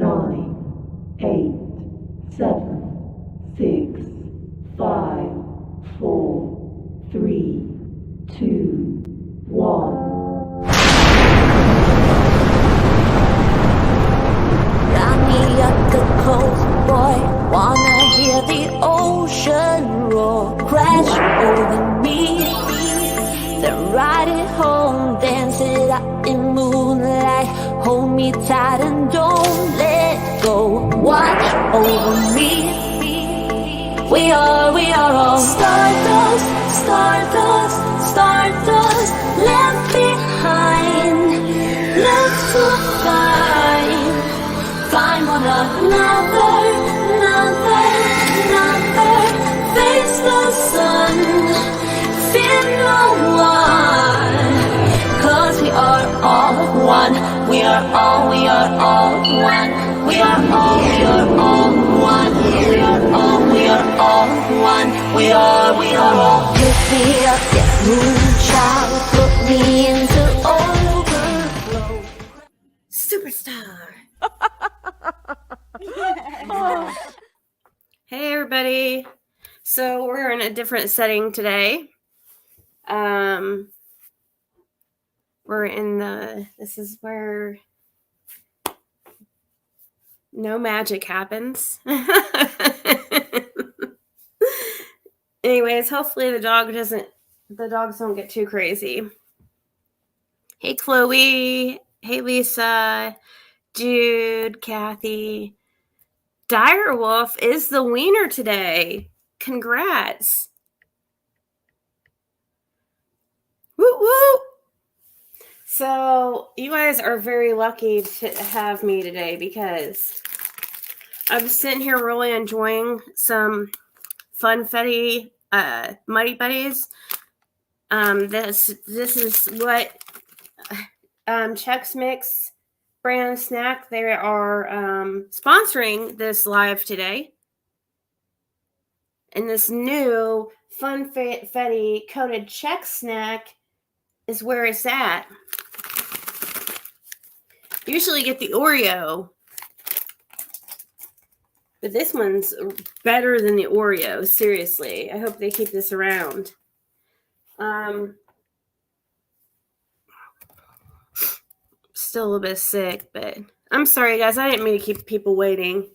9, 8, 7, 6, 5, 4, 3, 2, 1. Got me up the coast, boy. Wanna hear the ocean roar crash over me. Then ride it home, dance it out in moonlight. Hold me tight and don't let go. Watch over me. We are all stardust, stardust, stardust. Left behind, left to find one another, face the sun, fear no one, 'cause we are all one, we are all one, we are all one, we are all one, we are all. Lift me up, yeah, moonchild, put me into overflow. Superstar. Hey everybody. So we're in a different setting today. We're in this is where no magic happens. Anyways, hopefully the dogs don't get too crazy. Hey Chloe. Hey Lisa. Jude, Kathy. Direwolf is the wiener today. Congrats. Woo woo. So you guys are very lucky to have me today because I'm sitting here really enjoying some funfetti Muddy Buddies. This is what Chex Mix brand snack. They are sponsoring this live today. And this new funfetti coated Chex snack is where it's at. Usually get the Oreo, but this one's better than the Oreo. Seriously, I hope they keep this around. Still a little bit sick, but I'm sorry, guys. I didn't mean to keep people waiting.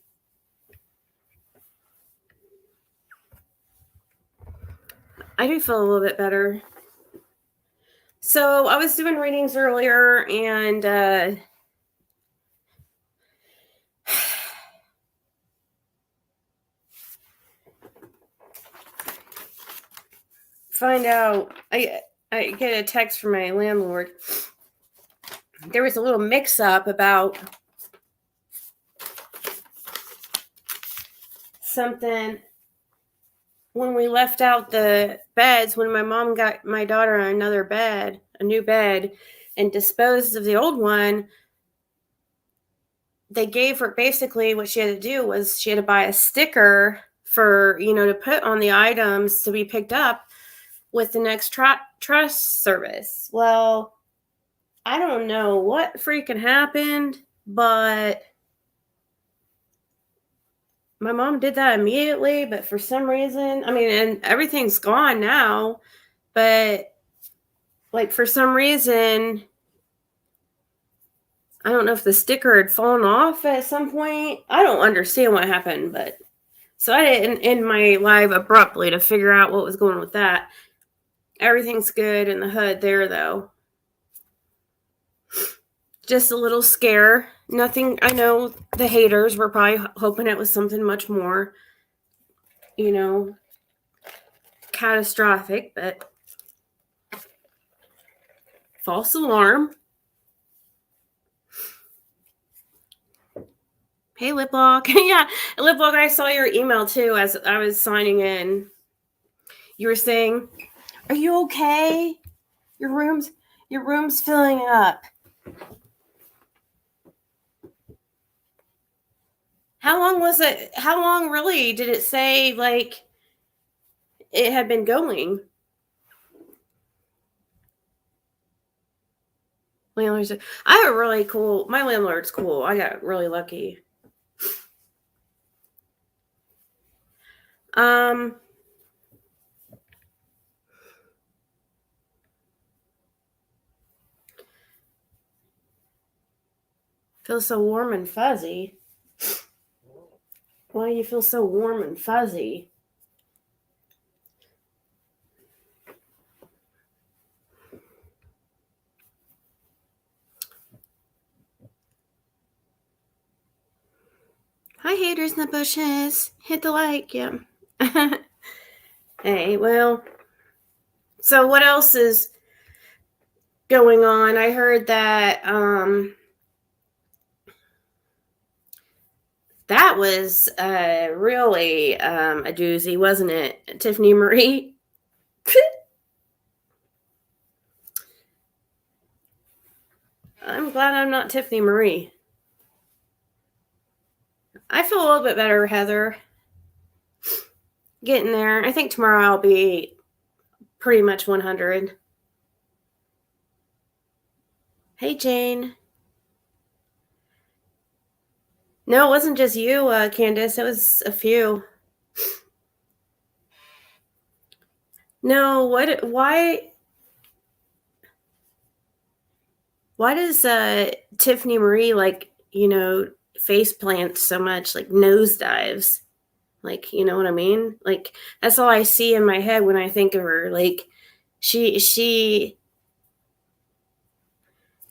I do feel a little bit better. So I was doing readings earlier, and find out I get a text from my landlord. There was a little mix-up about something when we left out the beds, when my mom got my daughter another bed, a new bed, and disposed of the old one. They gave her, basically what she had to do was she had to buy a sticker for, to put on the items to be picked up with the next trust service. Well, I don't know what freaking happened, but my mom did that immediately, but for some reason, and everything's gone now, but for some reason, I don't know if the sticker had fallen off at some point. I don't understand what happened, but so I didn't end my live abruptly to figure out what was going on with that. Everything's good in the hood there, though. Just a little scare. Nothing. I know the haters were probably hoping it was something much more, catastrophic, but false alarm. Hey, Liplock. Yeah, Liplock, I saw your email too as I was signing in. You were saying, are you okay? Your room's filling up. How long was it? How long really did it say it had been going? My landlord's cool. I got really lucky. Feel so warm and fuzzy. Why do you feel so warm and fuzzy? Hi, haters in the bushes. Hit the like, yeah. Hey, well, so what else is going on? I heard that that was really a doozy, wasn't it, Tiffany Marie? I'm glad I'm not Tiffany Marie. I feel a little bit better, Heather. Getting there. I think tomorrow I'll be pretty much 100. Hey, Jane. No, it wasn't just you, Candace. It was a few. No, why does Tiffany Marie, like, face plant so much, like nosedives? Like, you know what I mean? Like, that's all I see in my head when I think of her. Like, she,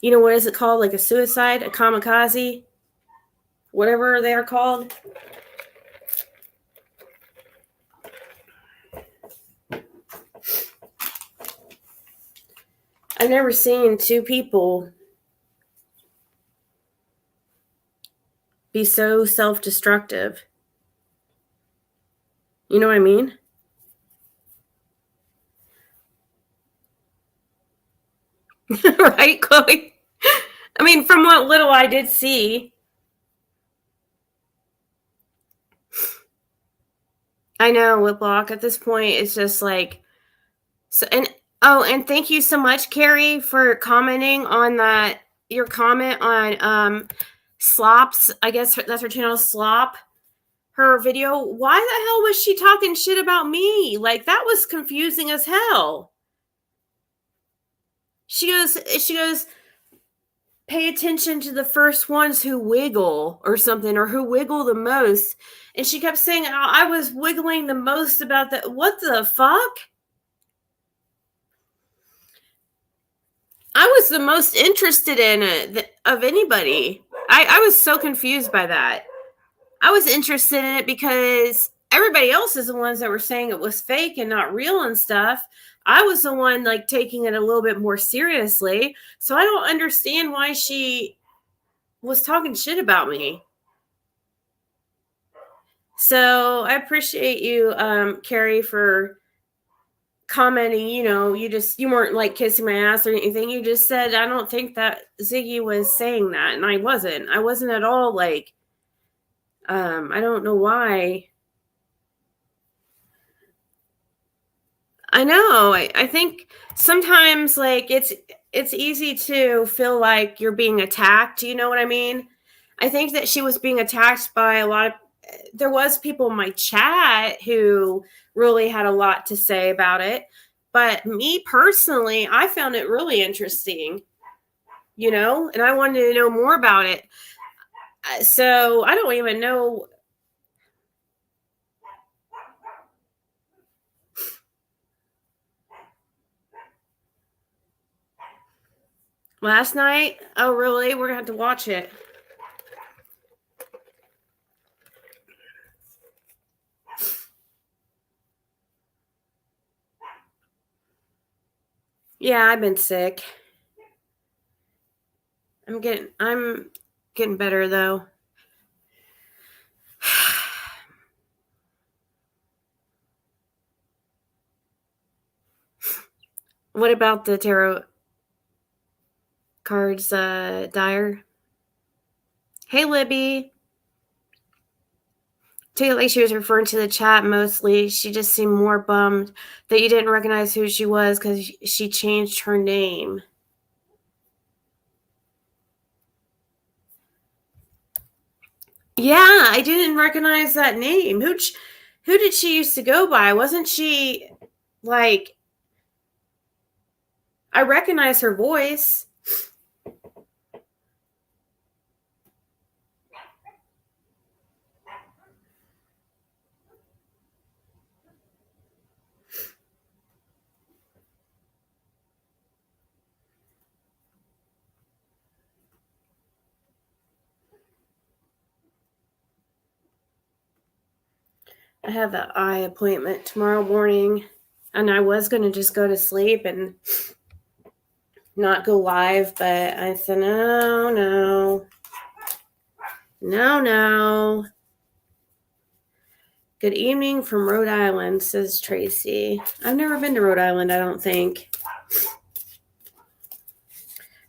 what is it called? Like a suicide, a kamikaze, whatever they are called. I've never seen two people be so self-destructive. You know what I mean? Right, Chloe? I mean, from what little I did see. I know, Whitlock, at this point, it's just like... So, and thank you so much, Carrie, for commenting on that. Your comment on Slops, I guess that's her channel, Slop, her video. Why the hell was she talking shit about me? Like, that was confusing as hell. She goes, pay attention to the first ones who wiggle or something, or who wiggle the most. And she kept saying I was wiggling the most about that. What the fuck? I was the most interested in it of anybody. I was so confused by that. I was interested in it because everybody else is the ones that were saying it was fake and not real and stuff. I was the one like taking it a little bit more seriously. So I don't understand why she was talking shit about me. So I appreciate you, Carrie, for commenting. You weren't like kissing my ass or anything. You just said, I don't think that Ziggy was saying that. And I wasn't at all like, I don't know why. I know. I think sometimes like it's easy to feel like you're being attacked. You know what I mean? I think that she was being attacked by a lot of, there was people in my chat who really had a lot to say about it. But me personally, I found it really interesting, and I wanted to know more about it. So I don't even know. Last night? Oh, really? We're going to have to watch it. Yeah, I've been sick. I'm getting better though. What about the tarot cards, Dyer? Hey, Libby. Take it like she was referring to the chat mostly. She just seemed more bummed that you didn't recognize who she was because she changed her name. Yeah, I didn't recognize that name. Who did she used to go by? Wasn't she like, I recognize her voice. I have an eye appointment tomorrow morning, and I was going to just go to sleep and not go live, but I said, no. Good evening from Rhode Island, says Tracy. I've never been to Rhode Island, I don't think.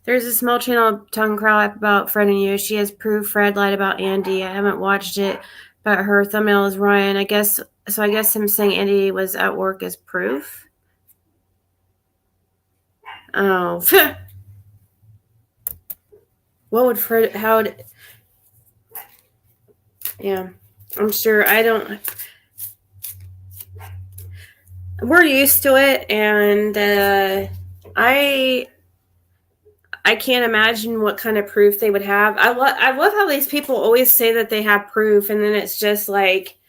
There's a small channel tongue crowd about Fred and you. She has proof Fred lied about Andy. I haven't watched it, but her thumbnail is Ryan. I guess him saying Andy was at work is proof. Oh. What would Fred, yeah, I'm sure. We're used to it, and I can't imagine what kind of proof they would have. I love how these people always say that they have proof, and then it's just like,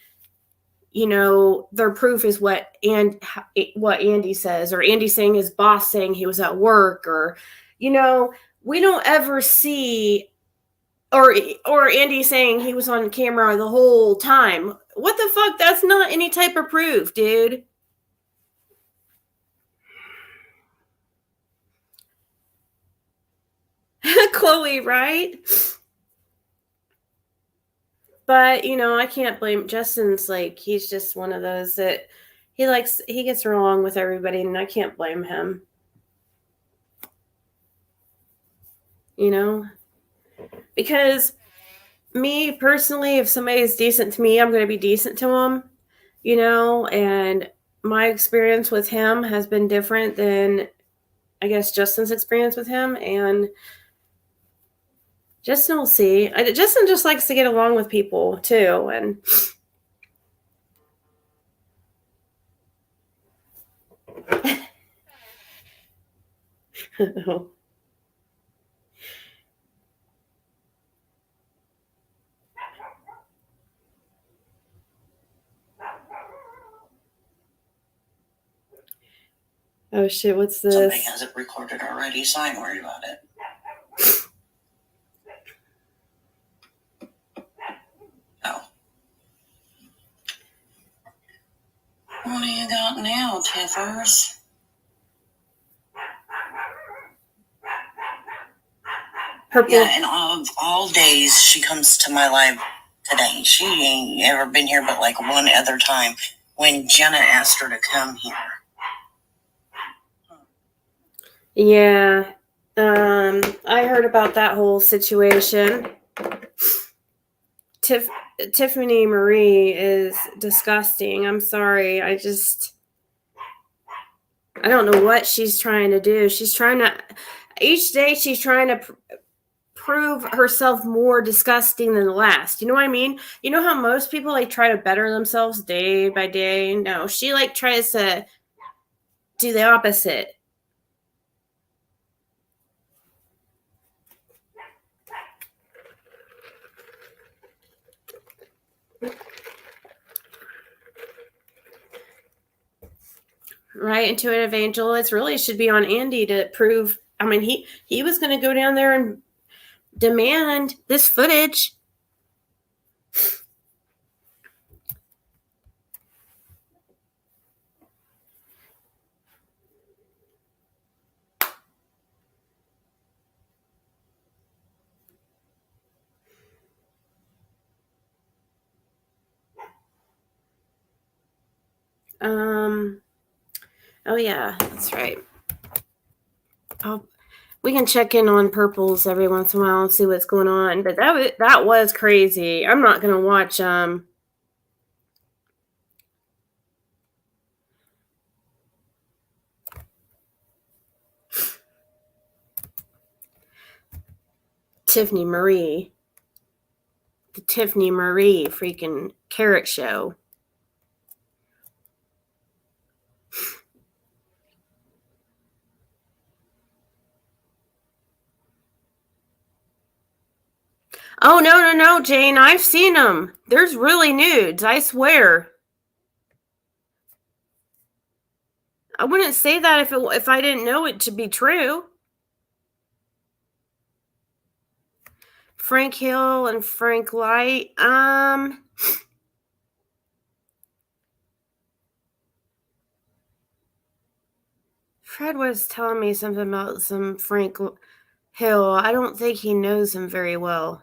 their proof is what Andy says, or Andy saying his boss saying he was at work, or, we don't ever see, or Andy saying he was on camera the whole time. What the fuck? That's not any type of proof, dude. Chloe, right? But, I can't blame Justin's. Like, he's just one of those that he gets along with everybody, and I can't blame him. Because me personally, if somebody is decent to me, I'm going to be decent to them, and my experience with him has been different than, I guess, Justin's experience with him, and Justin will see. Justin just likes to get along with people too, and oh shit, what's this? Somebody has it recorded already, so I ain't worried about it. Oh. What do you got now, Tiffers? Purple. Yeah, and of all days, she comes to my live today. She ain't ever been here but like one other time when Jenna asked her to come here. Yeah. I heard about that whole situation. Tiffany Marie is disgusting. I'm sorry. I don't know what she's trying to do. Each day she's trying to prove herself more disgusting than the last. You know what I mean? You know how most people try to better themselves day by day? No, she tries to do the opposite. Right, Intuitive Angel. It really should be on Andy to prove. I mean, he was going to go down there and demand this footage. Oh yeah, that's right. We can check in on Purples every once in a while and see what's going on. But that was crazy. I'm not gonna watch Tiffany Marie. The Tiffany Marie freaking carrot show. Oh, no, Jane. I've seen them. There's really nudes, I swear. I wouldn't say that if I didn't know it to be true. Frank Hill and Frank Light. Fred was telling me something about some Frank Hill. I don't think he knows him very well.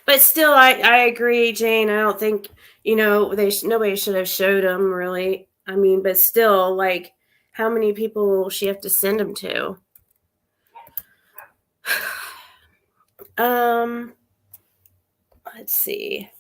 But still, I agree, Jane. I don't think, nobody should have showed him, really. I mean, but still, like, how many people will she have to send him to? Let's see.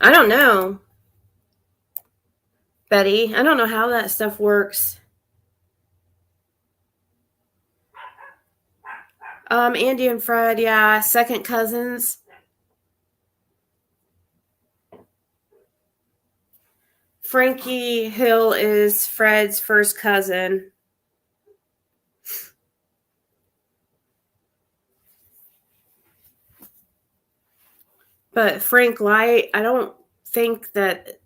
I don't know, Betty. I don't know how that stuff works. Andy and Fred, yeah, second cousins. Frankie Hill is Fred's first cousin. But Frank Light, I don't think that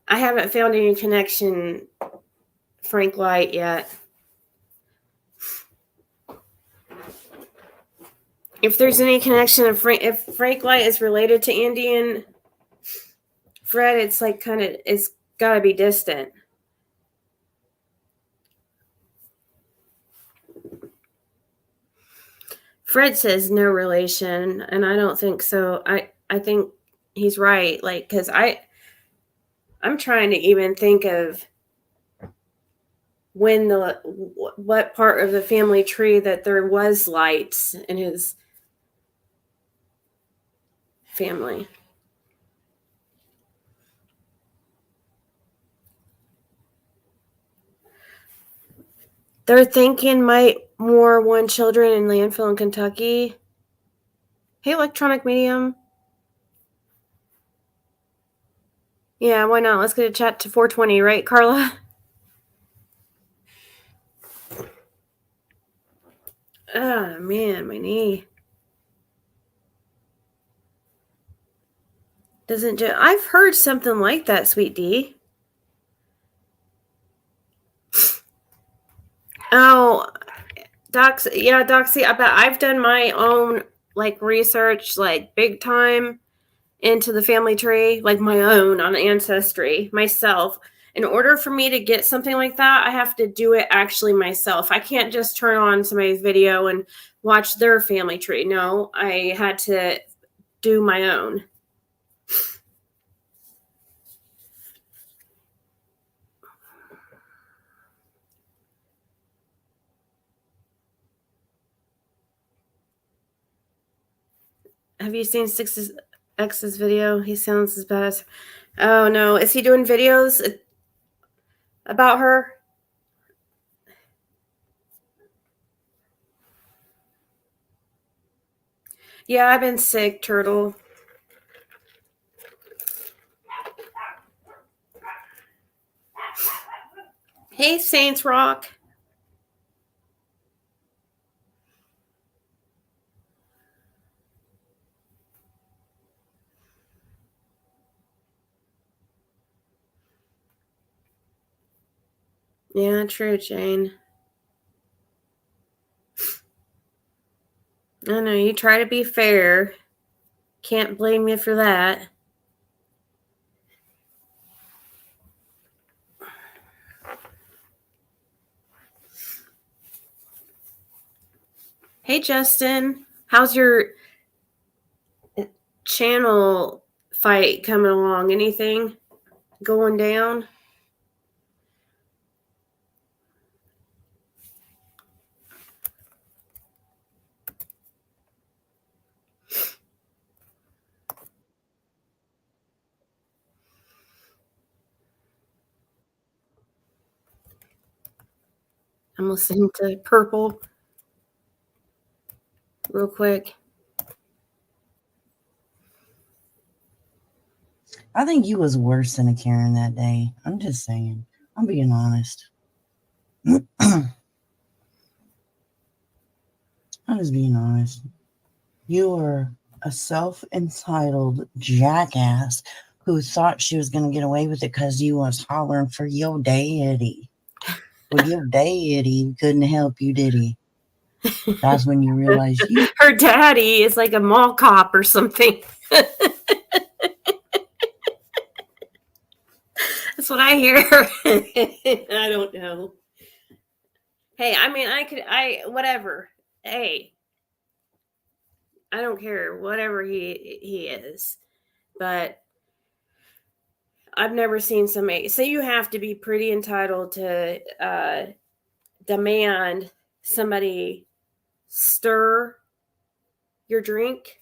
I haven't found any connection Frank Light yet. If there's any connection of if Frank Light is related to Andy and Fred, it's like it's got to be distant. Fred says no relation, and I don't think so. I think he's right. Like, because I'm trying to even think of when what part of the family tree that there was lights in his family. They're thinking might more want children in landfill in Kentucky. Hey, electronic medium. Yeah, why not? Let's get a chat to 420, right, Carla? Oh, man, my knee. I've heard something like that, Sweet D. Oh, Doxy, I bet I've done my own, like, research, like, big time into the family tree, like my own on Ancestry, myself. In order for me to get something like that, I have to do it actually myself. I can't just turn on somebody's video and watch their family tree. No, I had to do my own. Have you seen X's video? He sounds as bad as... Oh, no. Is he doing videos about her? Yeah, I've been sick, Turtle. Hey, Saints Rock. Yeah, true, Jane. I know, you try to be fair. Can't blame you for that. Hey, Justin. How's your channel fight coming along? Anything going down? I'm listening to Purple real quick. I think you was worse than a Karen that day. I'm just saying. I'm being honest. I'm just being honest. You were a self-entitled jackass who thought she was going to get away with it because you was hollering for your daddy. Well, your daddy couldn't help you, did he? That's when you realized you. Her daddy is like a mall cop or something. That's what I hear. I don't know. Hey, I mean, whatever. Hey, I don't care, whatever he is. But I've never seen somebody. So you have to be pretty entitled to demand somebody stir your drink.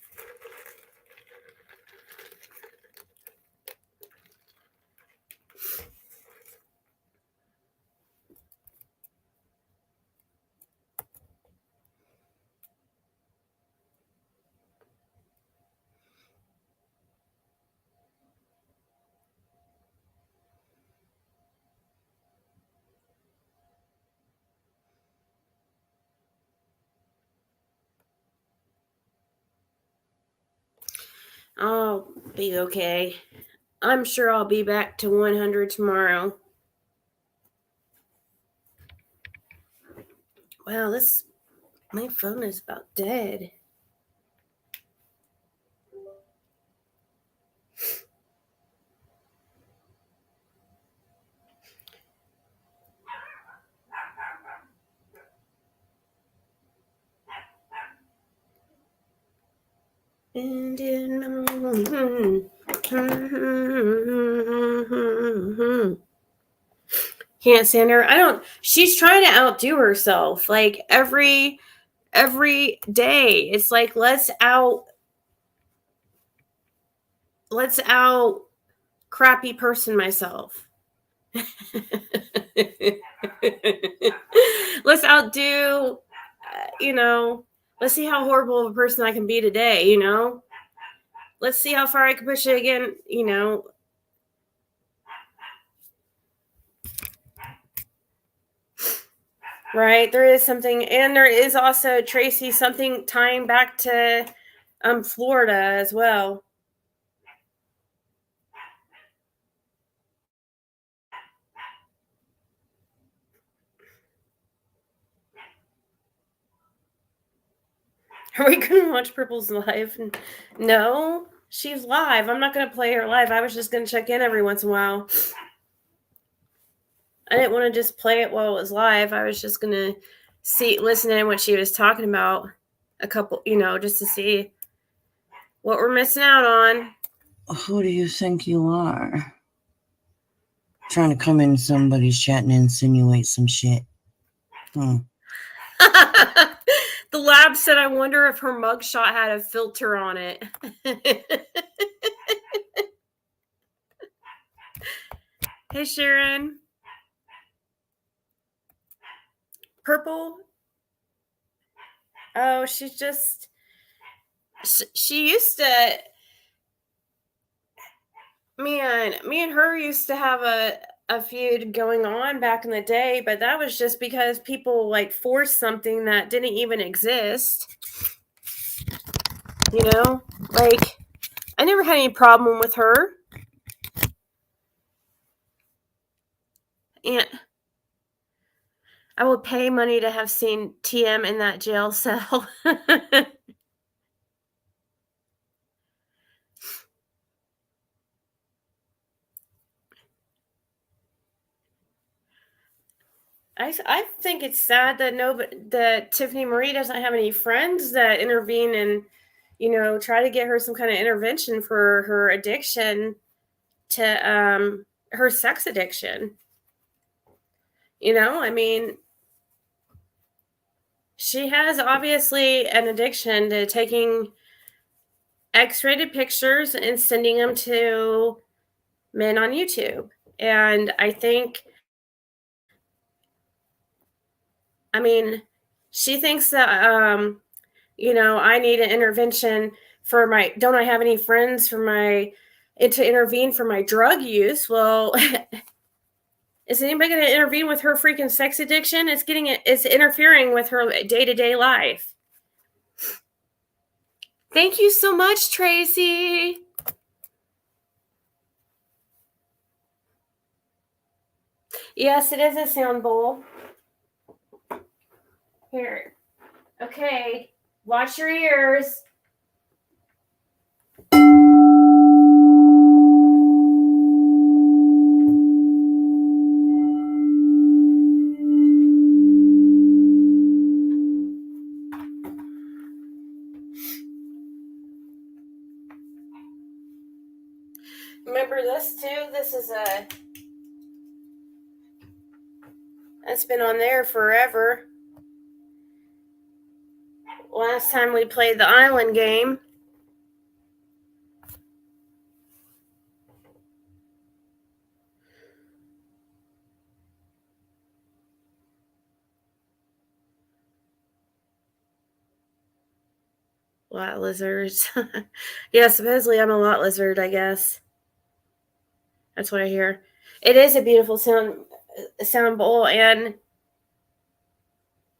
I'll be okay. I'm sure I'll be back to 100 tomorrow. Wow, my phone is about dead. Can't stand her. She's trying to outdo herself. Like every day. It's like let's out crappy person myself. Let's outdo, let's see how horrible of a person I can be today, Let's see how far I can push it again, Right? There is something, and there is also, Tracy, something tying back to Florida as well. Are we going to watch Purple's live? No, she's live. I'm not going to play her live. I was just going to check in every once in a while. I didn't want to just play it while it was live. I was just going to listen to what she was talking about a couple, just to see what we're missing out on. Who do you think you are? Trying to come in somebody's chat and insinuate some shit. The lab said, I wonder if her mugshot had a filter on it. Hey, Sharon. Purple? Oh, she's just... She used to... Me and her used to have a feud going on back in the day, but that was just because people forced something that didn't even exist. I never had any problem with her. And I would pay money to have seen TM in that jail cell. I think it's sad that Tiffany Marie doesn't have any friends that intervene and, try to get her some kind of intervention for her addiction to her sex addiction. She has obviously an addiction to taking X-rated pictures and sending them to men on YouTube. And I think I mean, she thinks that, I need an intervention for don't I have any friends to intervene for my drug use? Well, is anybody going to intervene with her freaking sex addiction? It's interfering with her day-to-day life. Thank you so much, Tracy. Yes, it is a sound bowl. Here. Okay. Watch your ears. Remember this too? It's been on there forever. Last time we played the island game. Lot lizards. Yeah, supposedly I'm a lot lizard, I guess. That's what I hear. It is a beautiful sound bowl, and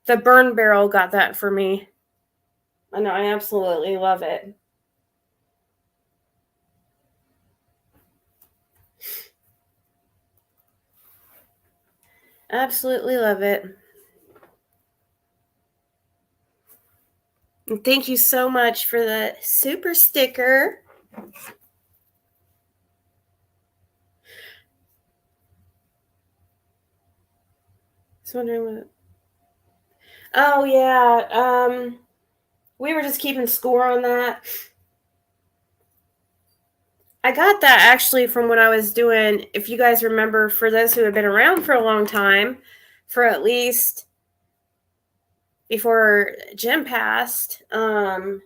the burn barrel got that for me. I know, I absolutely love it. Absolutely love it. And thank you so much for the super sticker. I was wondering what. Oh yeah. We were just keeping score on that. I got that actually from when I was doing, if you guys remember, for those who have been around for a long time, for at least before Jim passed, I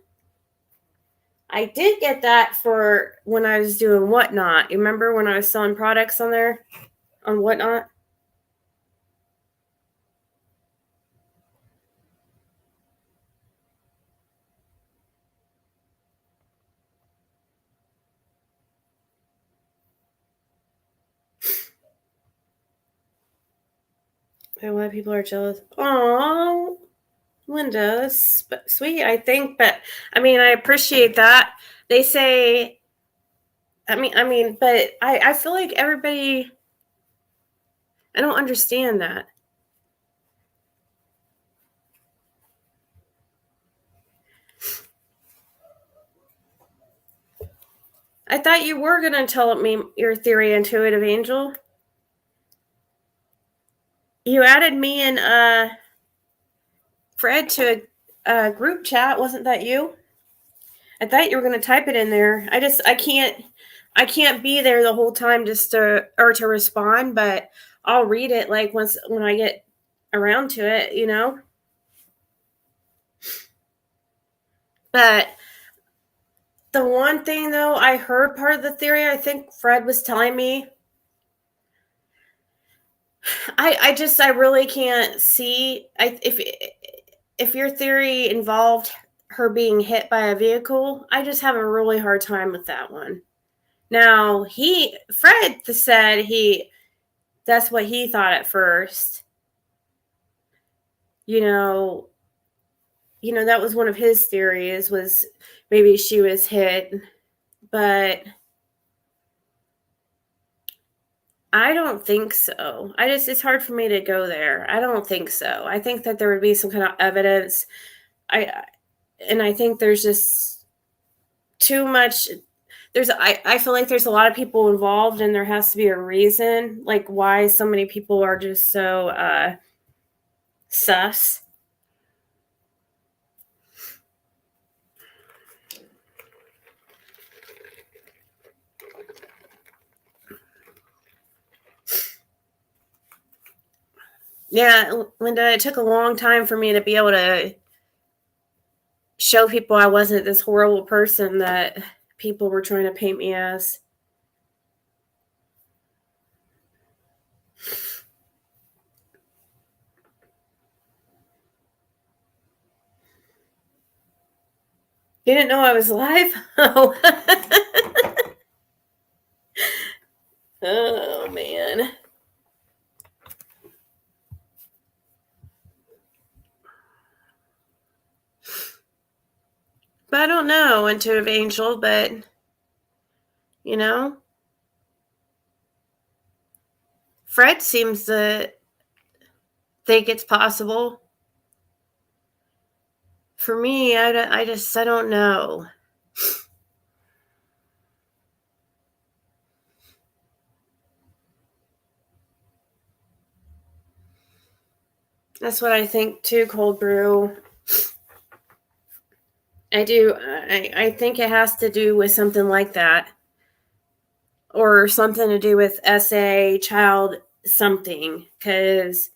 did get that for when I was doing Whatnot. You remember when I was selling products on there, on Whatnot? A lot of people are jealous. Oh, Linda, that's sweet, I think. But I mean, I appreciate that. They say, but I feel like everybody, I don't understand that. I thought you were going to tell me your theory, Intuitive Angel. You added me and Fred to a group chat. Wasn't that you? I thought you were going to type it in there. I can't be there the whole time to respond, but I'll read it like when I get around to it, you know? But the one thing though, I heard part of the theory, I think Fred was telling me, I really can't see if your theory involved her being hit by a vehicle. I just have a really hard time with that one. Now, Fred said that's what he thought at first. You know, that was one of his theories, was maybe she was hit, but I don't think so. It's hard for me to go there. I don't think so. I think that there would be some kind of evidence. I think there's just too much. I feel like there's a lot of people involved, and there has to be a reason, like why so many people are just so sus. Yeah, Linda, it took a long time for me to be able to show people I wasn't this horrible person that people were trying to paint me as. You didn't know I was live? Oh. Oh, man. But I don't know, Intuitive Angel, but, you know, Fred seems to think it's possible. For me, I don't know. That's what I think too, Cold Brew. I do. I think it has to do with something like that. Or something to do with SA, child something. Because,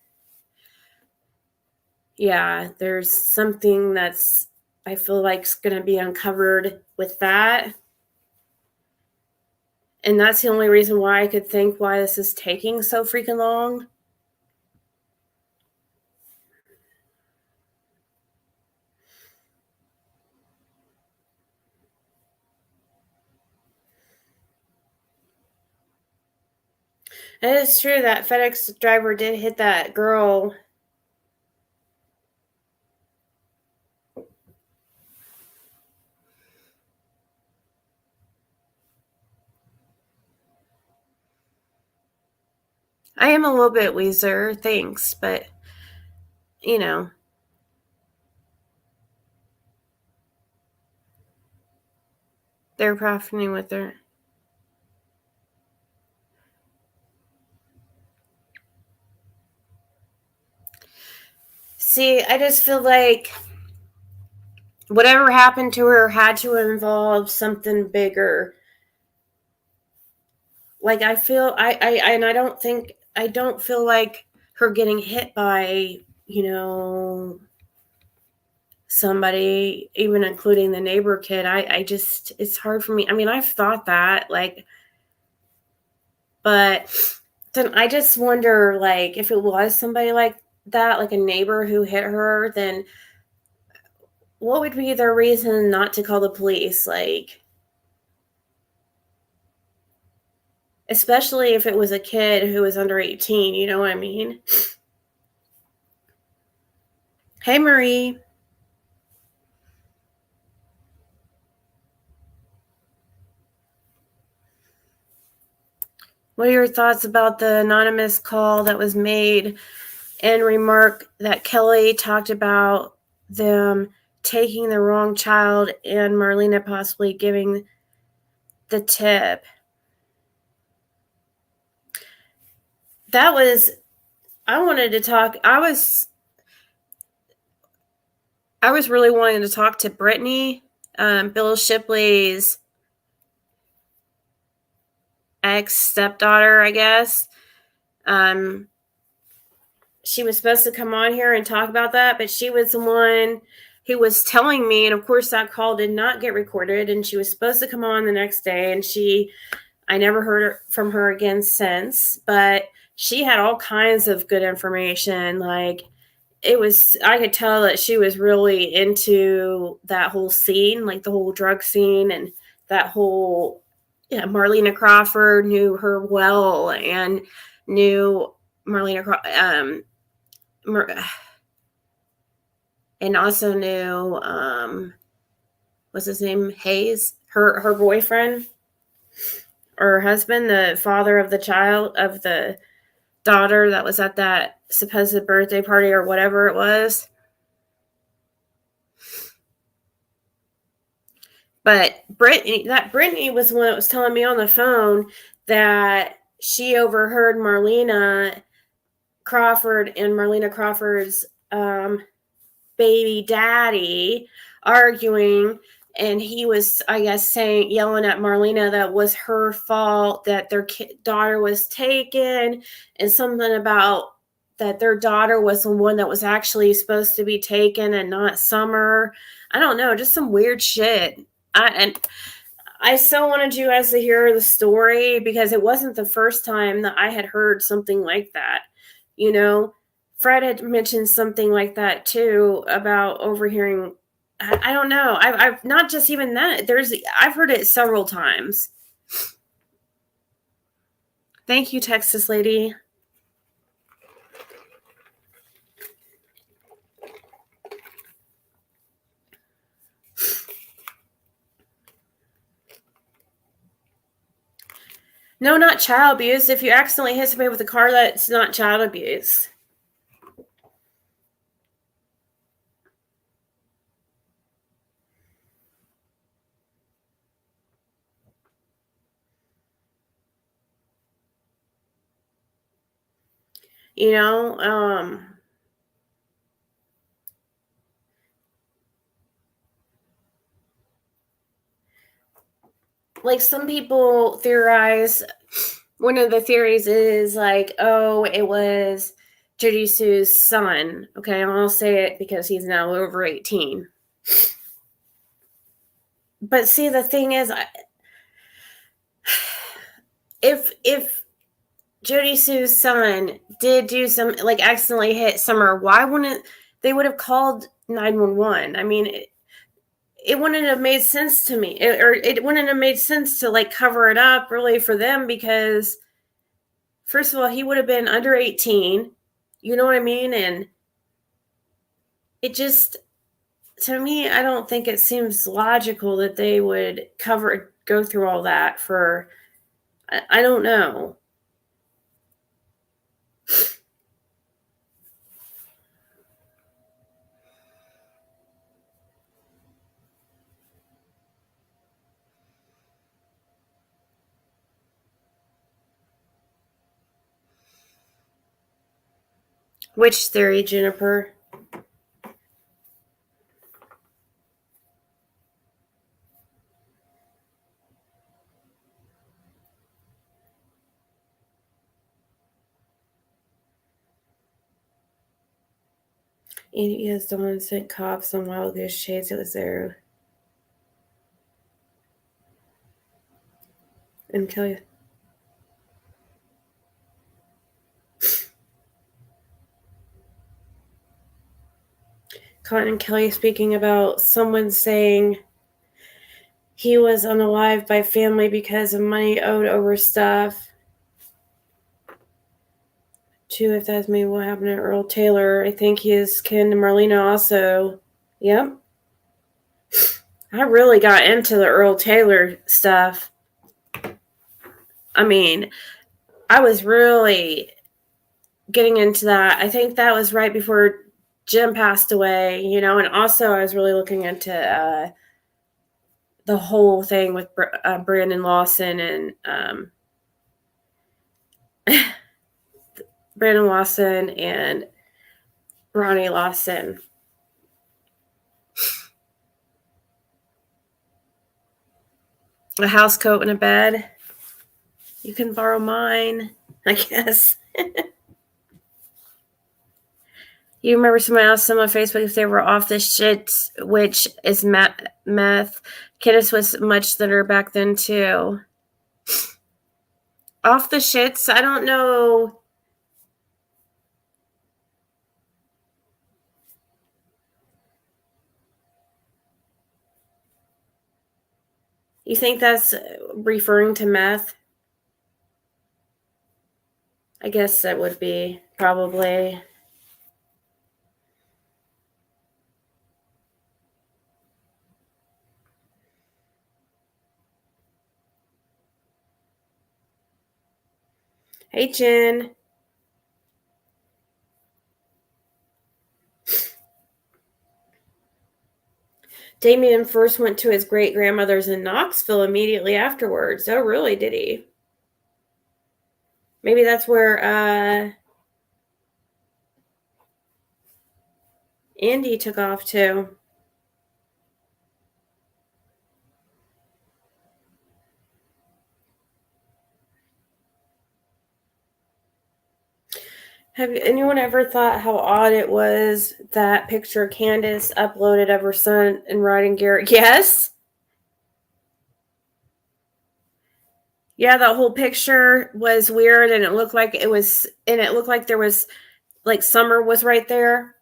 yeah, there's something that's, I feel like, is going to be uncovered with that. And that's the only reason why I could think why this is taking so freaking long. And it's true that FedEx driver did hit that girl. I am a little bit Weezer, thanks, but, you know. They're profiting with her. See, I just feel like whatever happened to her had to involve something bigger. Like I feel I don't feel like her getting hit by, you know, somebody, even including the neighbor kid. I just, it's hard for me. I mean, I've thought that, like, but then I just wonder, like, if it was somebody like that, like a neighbor who hit her, then what would be their reason not to call the police? Like, especially if it was a kid who was under 18, you know what I mean? Hey, Marie. What are your thoughts about the anonymous call that was made and remark that Kelly talked about them taking the wrong child and Marlena possibly giving the tip? That was, I wanted to talk, I was really wanting to talk to Brittany, Bill Shipley's ex-stepdaughter, I guess. She was supposed to come on here and talk about that, but she was the one who was telling me, and of course that call did not get recorded, and she was supposed to come on the next day, and I never heard from her again since, but she had all kinds of good information. Like, I could tell that she was really into that whole scene, like the whole drug scene and that whole, yeah, Marlena Crawford knew her well and knew Marlena and also knew, what's his name? Hayes, her boyfriend or her husband, the father of the child, of the daughter that was at that supposed birthday party or whatever it was. But Brittany was the one that was telling me on the phone that she overheard Marlena Crawford and Marlena Crawford's baby daddy arguing, and he was, I guess, yelling at Marlena that was her fault that their daughter was taken, and something about that their daughter was the one that was actually supposed to be taken and not Summer. I don't know, just some weird shit. I so wanted you guys to hear the story because it wasn't the first time that I had heard something like that. You know, Fred had mentioned something like that too about overhearing I don't know. I've not just even that. I've heard it several times. Thank you, Texas lady. No, not child abuse. If you accidentally hit somebody with a car, that's not child abuse. You know, like some people theorize, one of the theories is like, oh, it was Judy Sue's son. Okay, I'll say it because he's now over 18. But see, the thing is, if Judy Sue's son did do some, like, accidentally hit Summer, why wouldn't they would have called 911? I mean, it wouldn't have made sense to me, or it wouldn't have made sense to like cover it up really for them, because first of all, he would have been under 18, you know what I mean? And it just, to me, I don't think it seems logical that they would go through all that for, I don't know. Which theory, Jennifer? He is the one sent cops on Wild Goose Chase. It was there. And Kelly. Cotton and Kelly speaking about someone saying he was unalived by family because of money owed over stuff. Too, if that's me, what happened to Earl Taylor? I think he is kin to Marlena also. Yep. I really got into the Earl Taylor stuff. I mean, I was really getting into that. I think that was right before Jim passed away, you know, and also I was really looking into the whole thing with Brandon Lawson and Brandon Lawson and Ronnie Lawson. A house coat and a bed. You can borrow mine, I guess. You remember someone asked on Facebook if they were off the shit, which is meth. Kiddos was much thinner back then, too. Off the shits? I don't know. You think that's referring to meth? I guess that would be, probably. Hey, Jen. Damien first went to his great-grandmother's in Knoxville immediately afterwards. Oh, really? Did he? Maybe that's where Andy took off to. Have anyone ever thought how odd it was that picture Candace uploaded of her son and riding Garrett? Yes. Yeah, that whole picture was weird, and it looked like there was, like, summer was right there.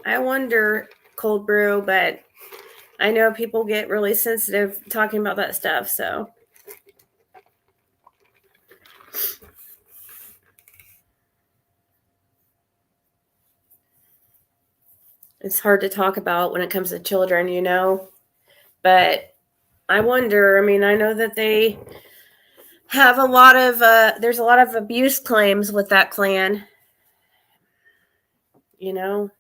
I wonder, cold brew, but I know people get really sensitive talking about that stuff, so. It's hard to talk about when it comes to children, you know? But I wonder, I mean, I know that they have a lot of, there's a lot of abuse claims with that clan, you know?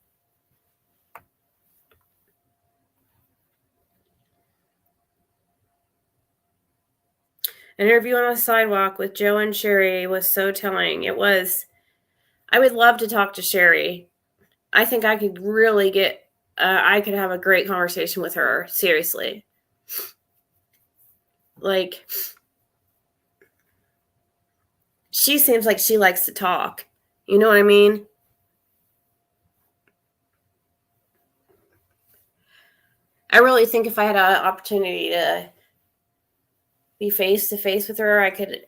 An interview on the sidewalk with Joe and Sherry was so telling. It was. I would love to talk to Sherry. I think I could really get, I could have a great conversation with her, seriously. Like, she seems like she likes to talk. You know what I mean? I really think if I had an opportunity to be face to face with her, I could.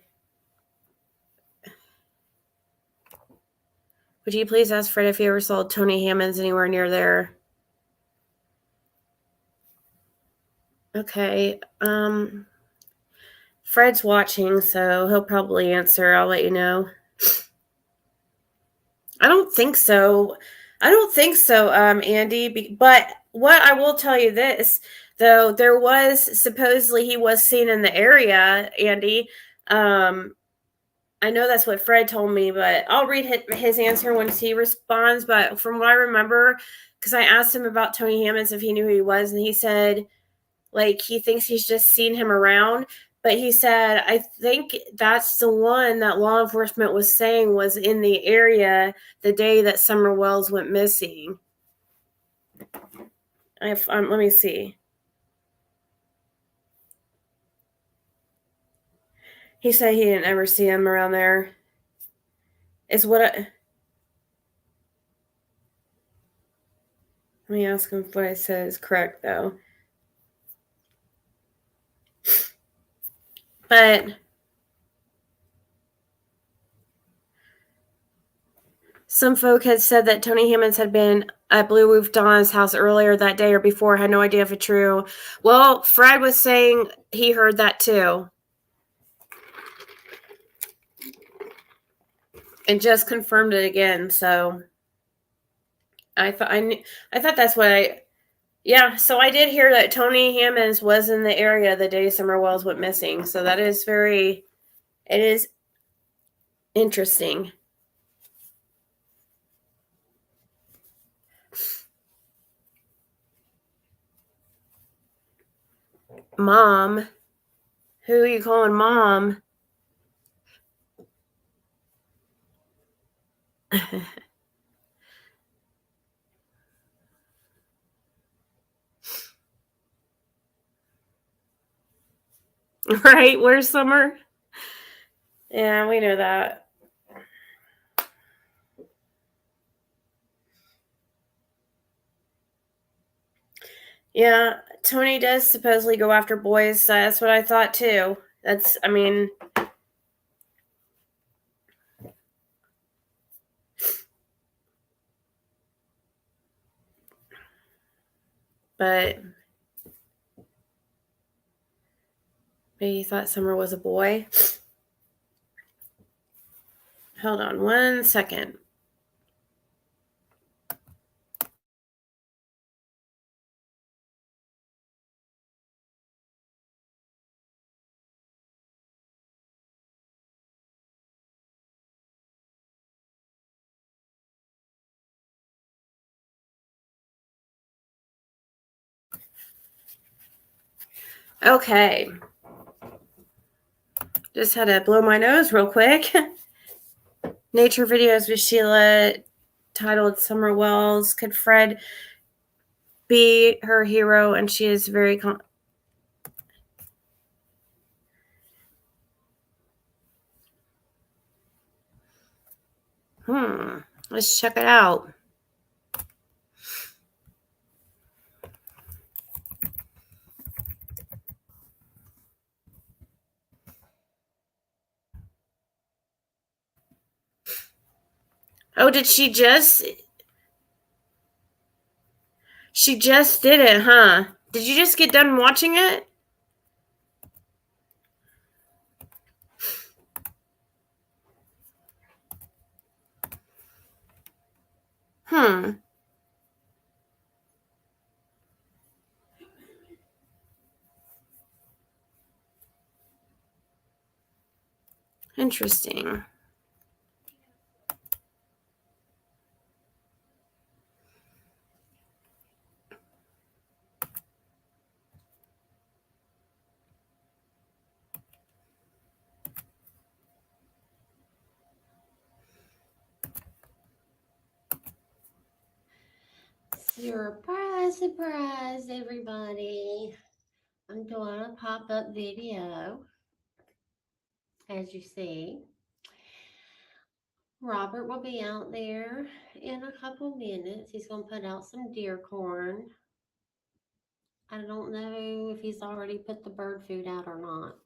Would you please ask Fred if he ever saw Tony Hammond's anywhere near there? Okay. Fred's watching, so he'll probably answer. I'll let you know. I don't think so. Andy. But what I will tell you this, though, there was supposedly he was seen in the area, Andy. I know that's what Fred told me, but I'll read his answer once he responds. But from what I remember, because I asked him about Tony Hammond if he knew who he was, and he said, like, he thinks he's just seen him around. But he said, I think that's the one that law enforcement was saying was in the area the day that Summer Wells went missing. Let me see. He said he didn't ever see him around there. Is what let me ask him if what I said is correct, though. But some folk had said that Tony Hammond had been at Blue Roof Dawn's house earlier that day or before. I had no idea if it's true. Well, Fred was saying he heard that too. And just confirmed it again, so I thought that's what yeah, so I did hear that Tony Hammond was in the area the day Summer Wells went missing. So that is it is interesting. Mom? Who are you calling Mom? Right? Where's Summer? Yeah, we know that. Yeah, Tony does supposedly go after boys. That's what I thought too. But maybe you thought Summer was a boy. Hold on 1 second. Okay. Just had to blow my nose real quick. Nature videos with Sheila titled Summer Wells. Could Fred be her hero? And she is very let's check it out. Oh, did she just? She just did it, huh? Did you just get done watching it? Interesting. Surprise, surprise, everybody. I'm doing a pop-up video, as you see. Robert will be out there in a couple minutes. He's going to put out some deer corn. I don't know if he's already put the bird food out or not.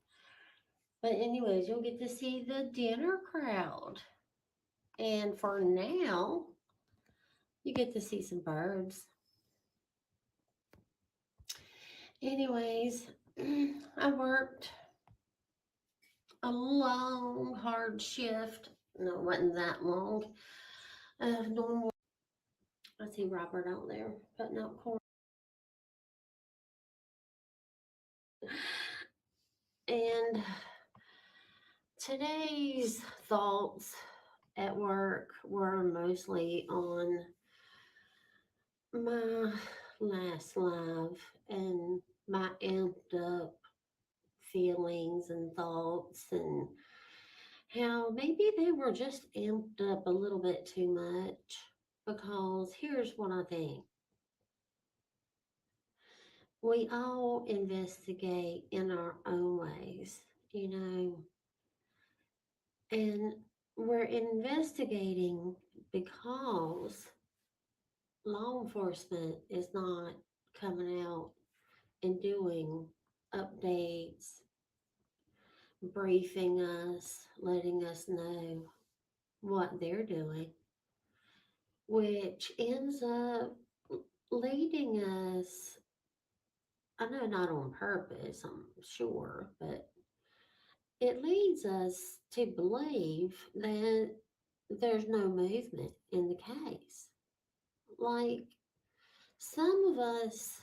But anyways, you'll get to see the dinner crowd. And for now, you get to see some birds. Anyways, I worked a long, hard shift. No, it wasn't that long. Normal. I see Robert out there putting out corn. And today's thoughts at work were mostly on my last live and my amped up feelings and thoughts, and how maybe they were just amped up a little bit too much. Because here's what I think. We all investigate in our own ways, and we're investigating because law enforcement is not coming out and doing updates, briefing us, letting us know what they're doing, which ends up leading us, I know not on purpose, I'm sure, but it leads us to believe that there's no movement in the case. Like, some of us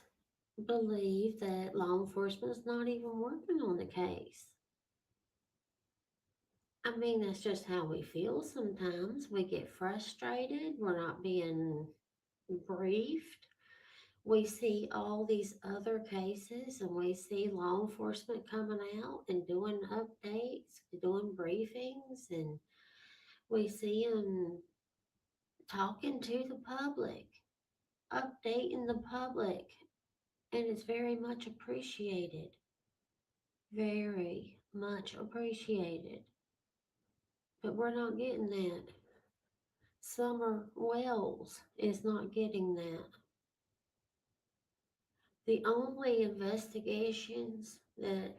believe that law enforcement is not even working on the case. I mean, that's just how we feel sometimes. We get frustrated. We're not being briefed. We see all these other cases and we see law enforcement coming out and doing updates, doing briefings, and we see them talking to the public, updating the public, and it's very much appreciated. Very much appreciated. But we're not getting that. Summer Wells is not getting that. The only investigations that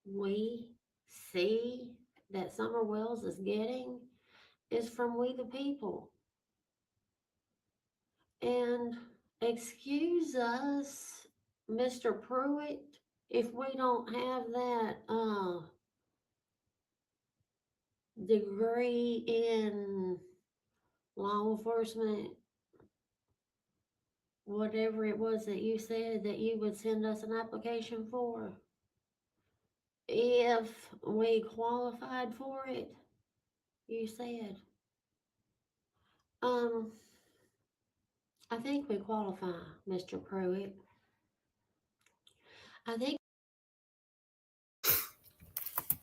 we see that Summer Wells is getting is from we the people. And excuse us, Mr. Pruitt, if we don't have that degree in law enforcement, whatever it was that you said that you would send us an application for. If we qualified for it, you said. I think we qualify, Mr. Pruitt. I think.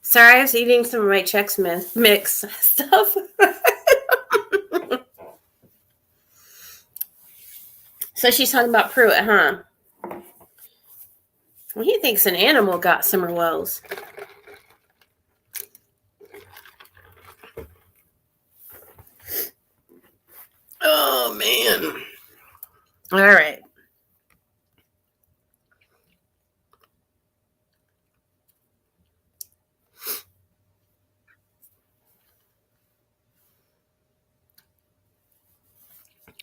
Sorry, I was eating some of my Chex Mix stuff. So she's talking about Pruitt, huh? Well, he thinks an animal got Summer Wells. Oh, man. All right.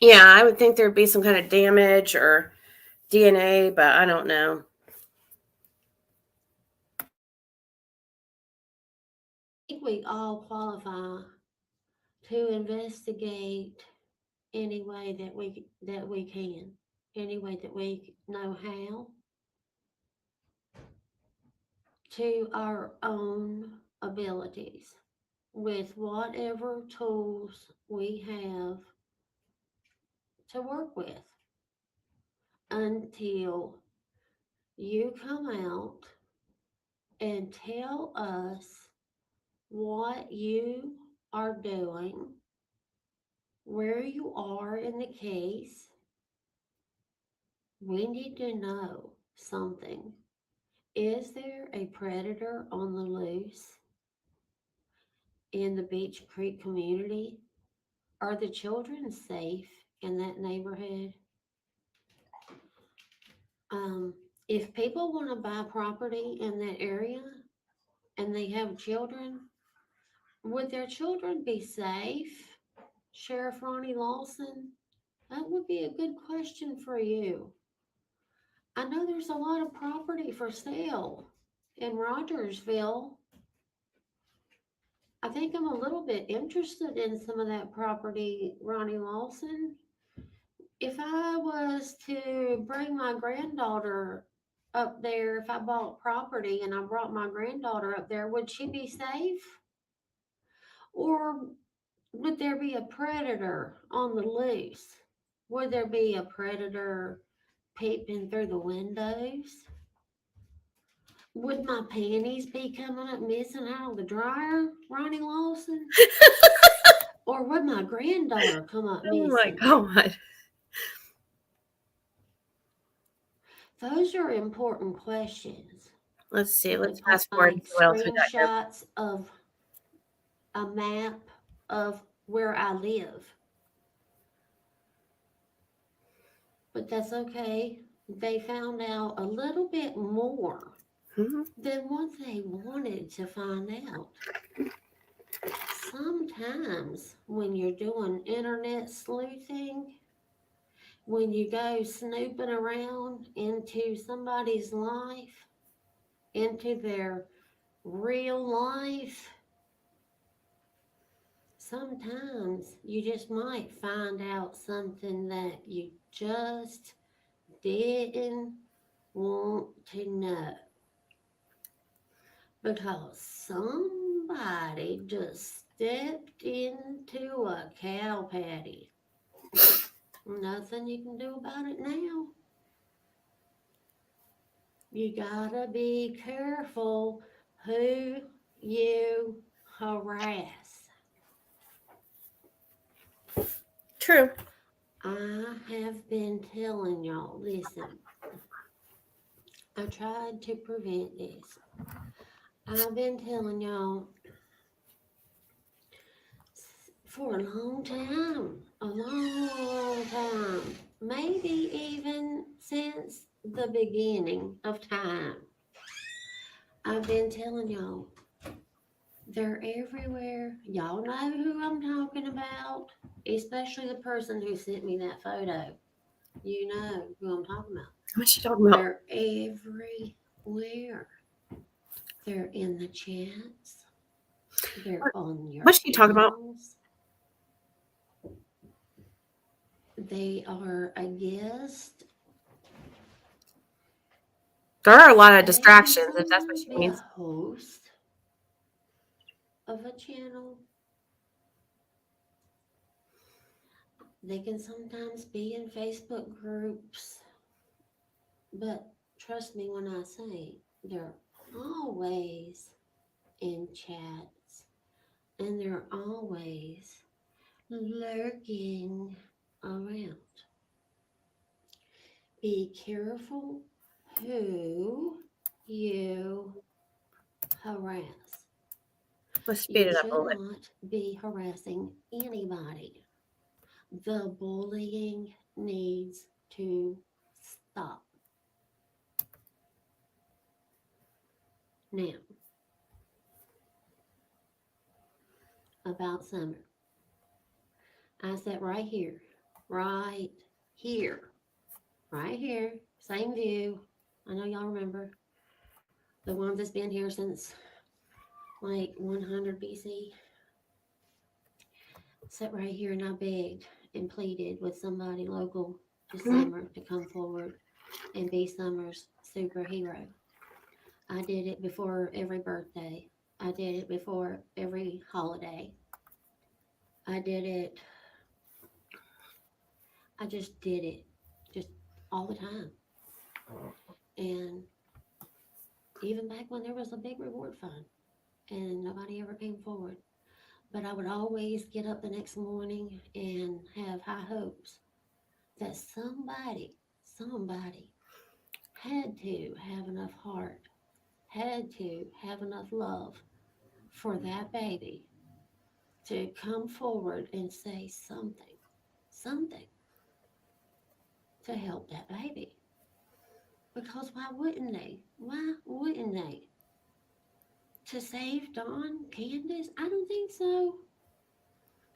Yeah, I would think there'd be some kind of damage or DNA, but I don't know. I think we all qualify to investigate any way that we can, any way that we know how, to our own abilities, with whatever tools we have to work with, until you come out and tell us what you are doing, where you are in the case. We need to know something. Is there a predator on the loose in the Beach Creek community? Are the children safe in that neighborhood? If people want to buy property in that area and they have children, would their children be safe? Sheriff Ronnie Lawson, that would be a good question for you. I know there's a lot of property for sale in Rogersville. I think I'm a little bit interested in some of that property, Ronnie Lawson. If I was to bring my granddaughter up there, if I bought property and I brought my granddaughter up there, would she be safe? Or would there be a predator on the loose? Would there be a predator peeping through the windows? Would my panties be coming up missing out of the dryer, Ronnie Lawson? Or would my granddaughter come up Oh my missing? God. Those are important questions. Let's see. You Let's can fast forward and find see what else we got here. screenshots of a map of where I live. But that's okay. They found out a little bit more than what they wanted to find out. Sometimes when you're doing internet sleuthing, when you go snooping around into somebody's life, into their real life, sometimes you just might find out something that you just didn't want to know. Because somebody just stepped into a cow patty. Nothing you can do about it now. You gotta be careful who you harass. True. I have been telling y'all, listen, I tried to prevent this. I've been telling y'all for a long time, maybe even since the beginning of time. I've been telling y'all, they're everywhere. Y'all know who I'm talking about, especially the person who sent me that photo. You know who I'm talking about. What's she talking about? They're everywhere. They're in the chats. They're on your What's she talking about? emails. They are a guest. There are a lot of They can distractions, if that's what sometimes she be a means. host of a channel. They can sometimes be in Facebook groups. But trust me when I say they're always in chats and they're always lurking around. Be careful who you harass. Let's speed You it up a should little bit. not be harassing anybody. The bullying needs to stop. Now, about Summer. I sat right here right here. Right here. Same view. I know y'all remember. The one that's been here since like 100 BC. Sat right here and I begged and pleaded with somebody local to Summer to come forward and be Summer's superhero. I did it before every birthday. I did it before every holiday. I did it. I just did it just all the time. And even back when there was a big reward fund and nobody ever came forward. But I would always get up the next morning and have high hopes that somebody had to have enough heart, had to have enough love for that baby to come forward and say something to help that baby. Because why wouldn't they? Why wouldn't they? To save Dawn, Candace? I don't think so.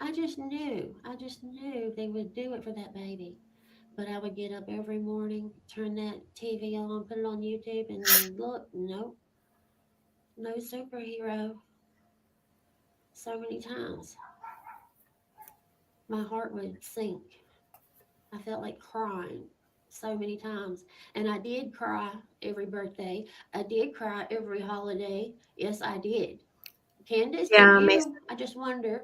I just knew they would do it for that baby. But I would get up every morning, turn that TV on, put it on YouTube, and look, nope, no superhero. So many times, my heart would sink. I felt like crying so many times. And I did cry every birthday. I did cry every holiday. Yes, I did. Candace, did Yeah, you? I just wonder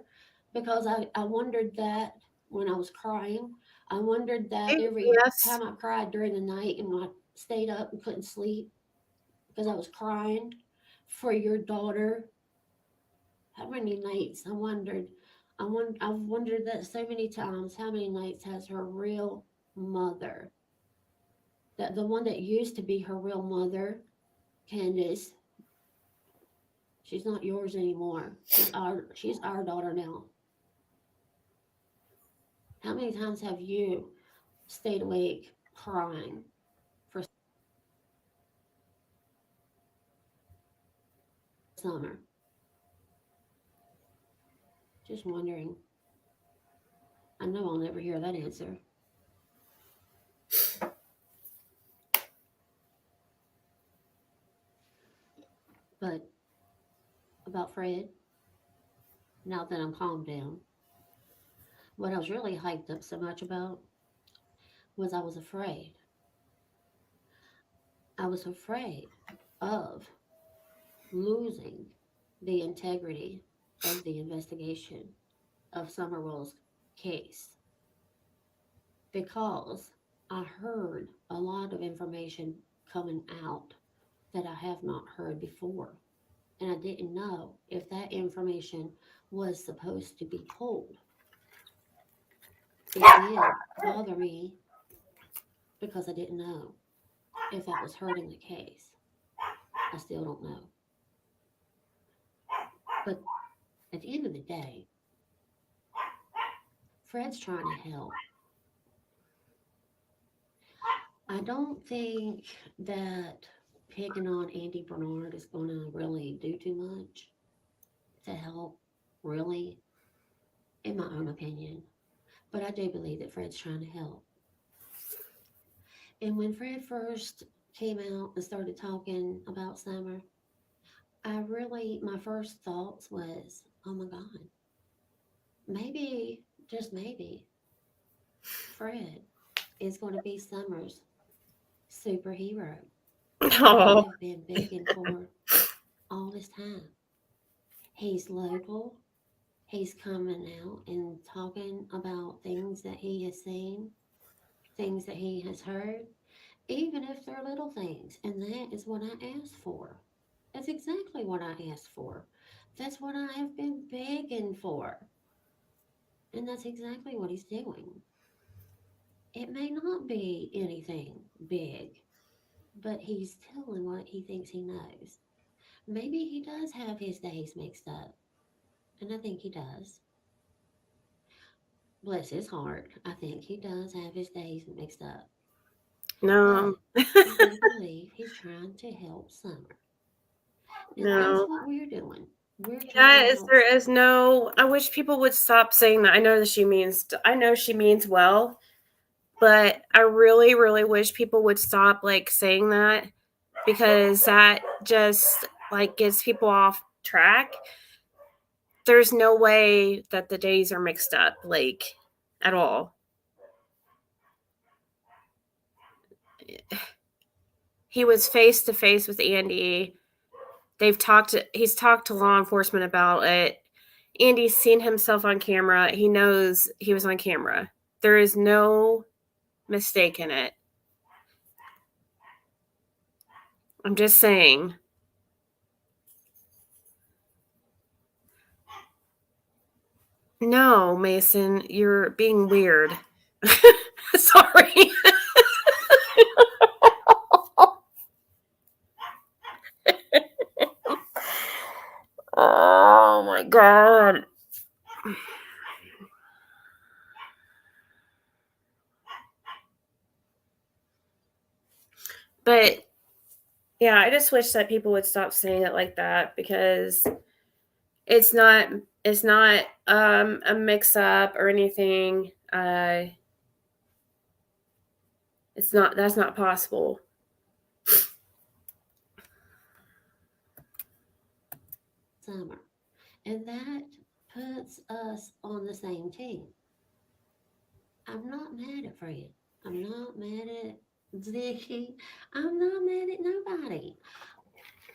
because I wondered that when I was crying. I wondered that every yes. time I cried during the night and I stayed up and couldn't sleep because I was crying for your daughter. How many nights I wondered. I've wondered that so many times. How many nights has her real mother, that the one that used to be her real mother, Candace, she's not yours anymore. She's our daughter now. How many times have you stayed awake crying for Summer? Just wondering. I know I'll never hear that answer. But about Fred, now that I'm calmed down, what I was really hyped up so much about was I was afraid. I was afraid of losing the integrity of the investigation of Summerwell's case because I heard a lot of information coming out that I have not heard before. And I didn't know if that information was supposed to be told. It did bother me because I didn't know if that was hurting the case. I still don't know. But at the end of the day, Fred's trying to help. I don't think that picking on Andy Bernard is going to really do too much to help, really, in my own opinion. But I do believe that Fred's trying to help. And when Fred first came out and started talking about Summer, my first thoughts was, oh my God, maybe, just maybe, Fred is going to be Summer's superhero that they Oh, have been begging for all this time. He's local. He's coming out and talking about things that he has seen, things that he has heard, even if they're little things. And that is what I asked for. That's exactly what I asked for. That's what I have been begging for. And that's exactly what he's doing. It may not be anything big, but he's telling what he thinks he knows. Maybe he does have his days mixed up. And I think he does. Bless his heart. I think he does have his days mixed up. no, But I do believe he's trying to help Summer. And that's no. what we're doing. We're trying to Guys, help. there is no. I wish people would stop saying that. I know that she means. I know she means well, but I really, really wish people would stop like saying that because that just like gets people off track. There's no way that the days are mixed up, like at all. He was face to face with Andy. He's talked to law enforcement about it. Andy's seen himself on camera. He knows he was on camera. There is no mistake in it. I'm just saying. No, Mason, you're being weird. Sorry. Oh my god. But yeah, I just wish that people would stop saying it like that because it's not a mix up or anything. That's not possible. Summer. And that puts us on the same team. I'm not mad at Fred. I'm not mad at Ziggy. I'm not mad at nobody.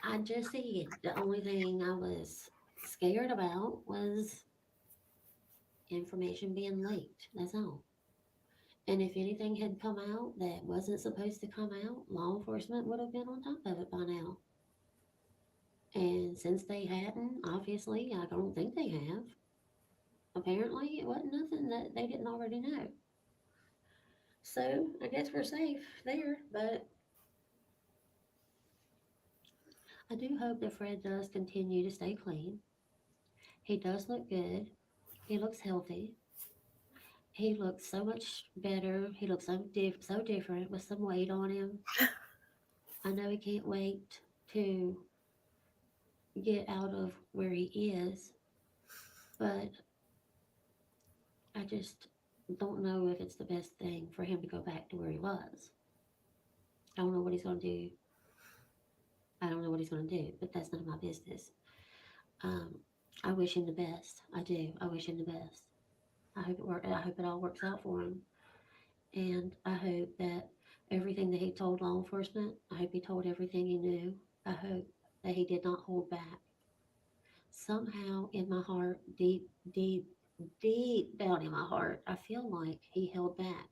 I just said the only thing I was scared about was information being leaked. That's all. And if anything had come out that wasn't supposed to come out, law enforcement would have been on top of it by now. And since they hadn't, obviously, I don't think they have. Apparently, it wasn't nothing that they didn't already know. So I guess we're safe there, but I do hope that Fred does continue to stay clean. He does look good. He looks healthy. He looks so much better. He looks so different with some weight on him. I know he can't wait to get out of where he is, but I just don't know if it's the best thing for him to go back to where he was. I don't know what he's going to do. I don't know what he's going to do, but that's none of my business. Um, I wish him the best. I do. I wish him the best. I hope it all works out for him, and I hope that everything that he told law enforcement, I hope he told everything he knew. I hope that he did not hold back. Somehow, in my heart, deep down in my heart, I feel like he held back.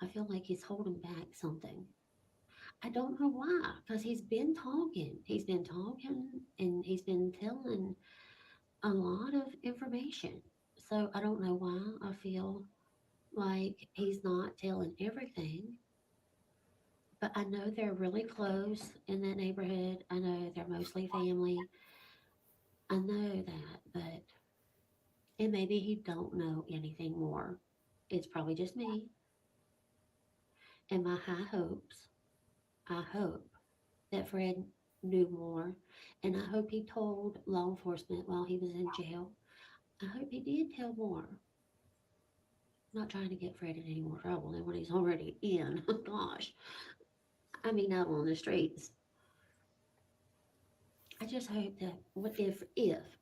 I feel like he's holding back something. I don't know why, because he's been talking. He's been talking and he's been telling a lot of information. So I don't know why I feel like he's not telling everything. But I know they're really close in that neighborhood. I know they're mostly family. I know that, but and maybe he don't know anything more. It's probably just me and my high hopes. I hope that Fred knew more, and I hope he told law enforcement while he was in jail. I hope he did tell more. Not trying to get Fred in any more trouble than what he's already in. Gosh, I mean, out on the streets. I just hope that what if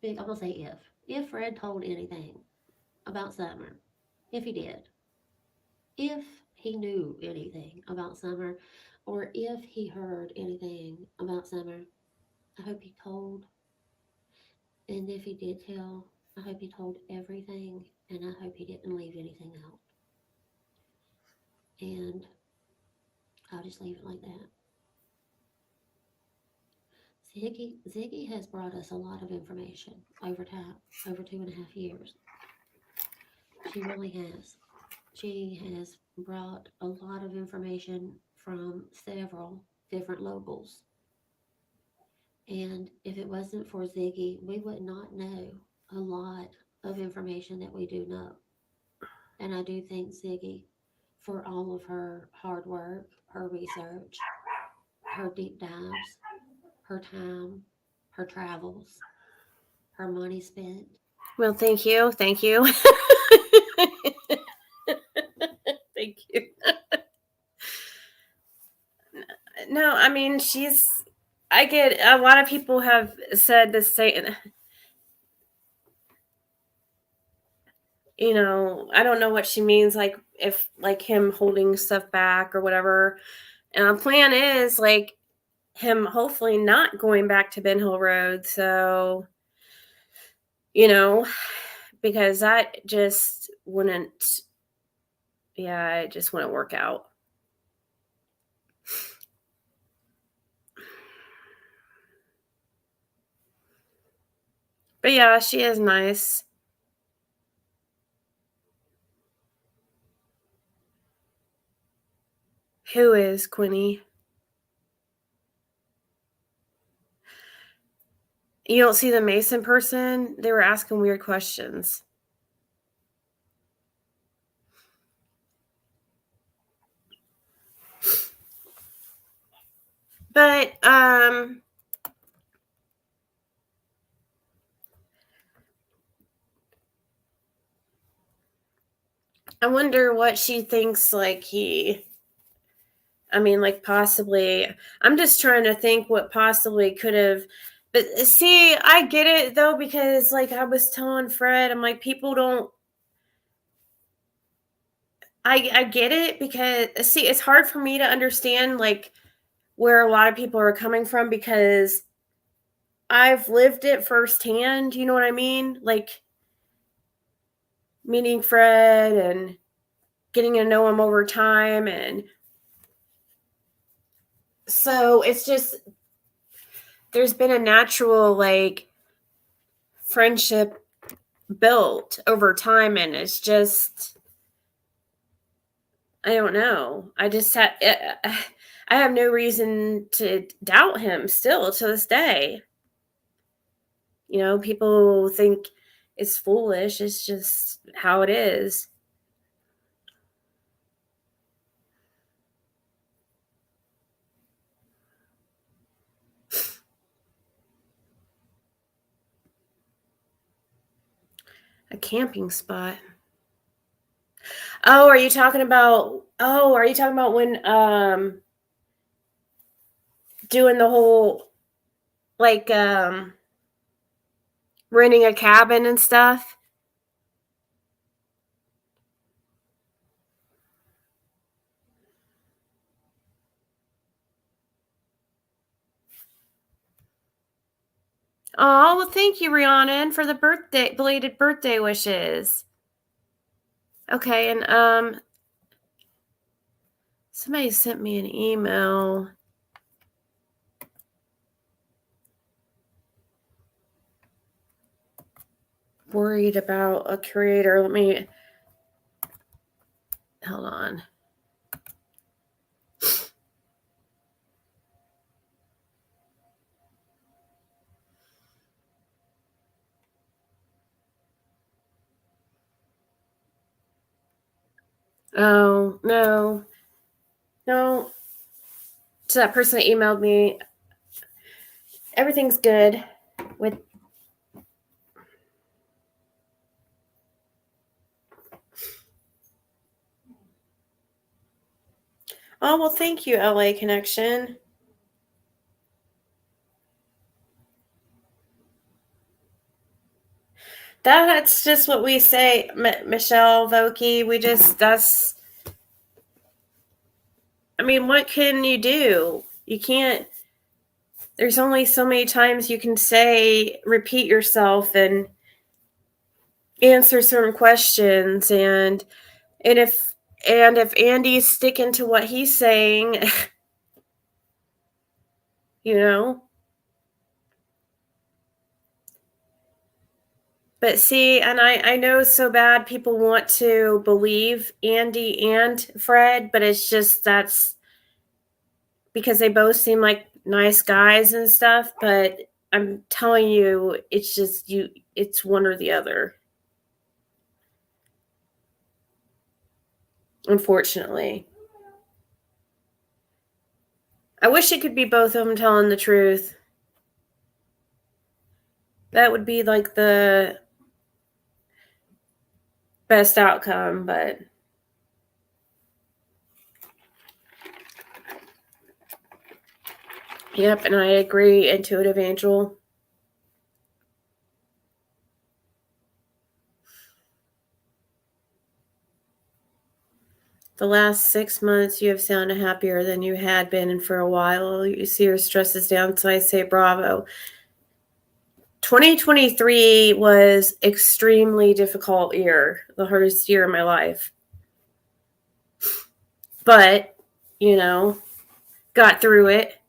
big I'm gonna say if Fred told anything about Summer, if he did, if he knew anything about Summer, or if he heard anything about Summer, I hope he told. And if he did tell, I hope he told everything, and I hope he didn't leave anything out. And I'll just leave it like that. Ziggy has brought us a lot of information over time, over 2.5 years. She really has. She has brought a lot of information from several different locals. And if it wasn't for Ziggy, we would not know a lot of information that we do know. And I do thank Ziggy for all of her hard work, her research, her deep dives, her time, her travels. her money spent. Well, thank you. Thank you. Thank you. No, I mean, I get a lot of people have said the same. I don't know what she means, like if like him holding stuff back or whatever. And our plan is like him hopefully not going back to Ben Hill Road. So, because that just wouldn't, it just wouldn't work out. But yeah, she is nice. Who is Quinny? You don't see the Mason person? They were asking weird questions. But I wonder what she thinks like possibly, I'm just trying to think what possibly could have. But see, I get it though, because like I was telling Fred, I'm like, people don't, I get it, because see, it's hard for me to understand like where a lot of people are coming from, because I've lived it firsthand, you know what I mean? Like meeting Fred and getting to know him over time, and so it's just, there's been a natural like friendship built over time, and it's just, I don't know. I have no reason to doubt him still to this day. People think it's foolish. It's just how it is. A camping spot. Are you talking about when doing the whole like renting a cabin and stuff? Oh, well, thank you, Rhiannon, for the belated birthday wishes. Okay, and somebody sent me an email. Worried about a creator. Let me hold on. Oh, no. No. So that person that emailed me, everything's good with. Oh, well, thank you, LA Connection. That's just what we say, Michelle Vokey. What can you do? You can't, there's only so many times you can repeat yourself and answer certain questions. And if Andy's sticking to what he's saying, But see, and I know so bad people want to believe Andy and Fred, but it's just, that's because they both seem like nice guys and stuff. But I'm telling you, it's just it's one or the other. Unfortunately. I wish it could be both of them telling the truth. That would be like the best outcome, but yep, and I agree, Intuitive Angel. The last 6 months, you have sounded happier than you had been for a while. You see your stress is down, so I say bravo. 2023 was extremely difficult year, the hardest year of my life. But, you know, got through it.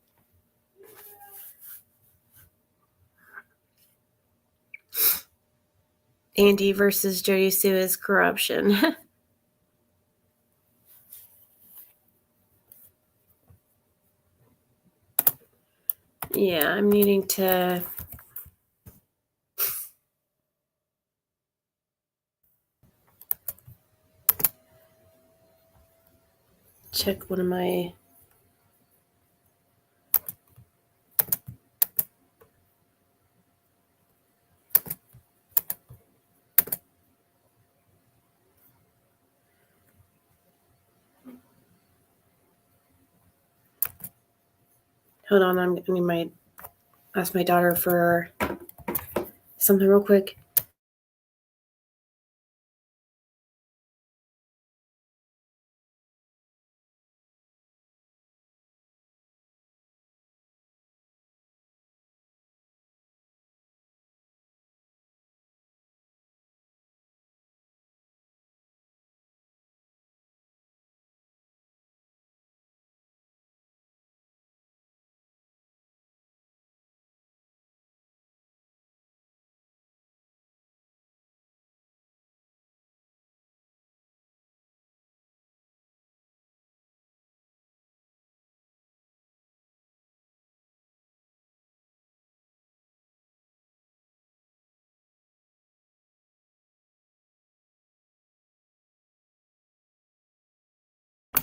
Andy versus Jody Sue is corruption. Yeah, I'm needing to check one of my hold on, I might ask my daughter for something real quick.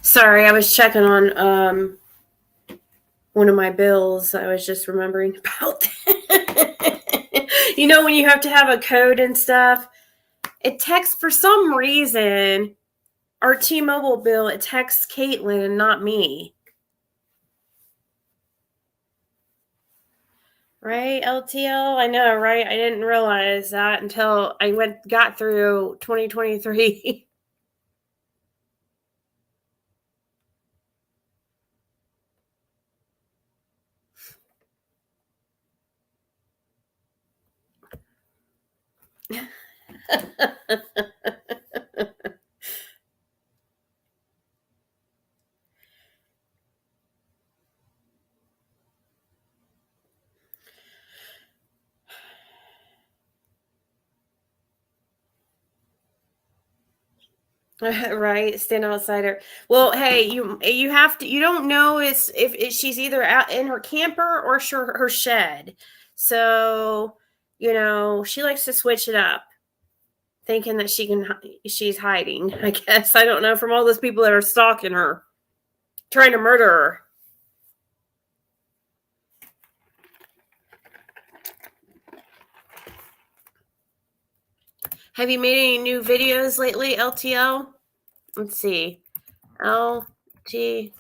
Sorry, I was checking on one of my bills. I was just remembering about you know, when you have to have a code and stuff, it texts for some reason. Our T-Mobile bill, it texts Caitlin and not me. Right, LTL? I know, right? I didn't realize that until I got through 2023. Right, stand outsider. Well, hey, you have to. You don't know if she's either out in her camper or her shed. So, you know, she likes to switch it up, thinking that she's hiding. I guess I don't know, from all those people that are stalking her, trying to murder her. Have you made any new videos lately, LTL? Let's see. LT.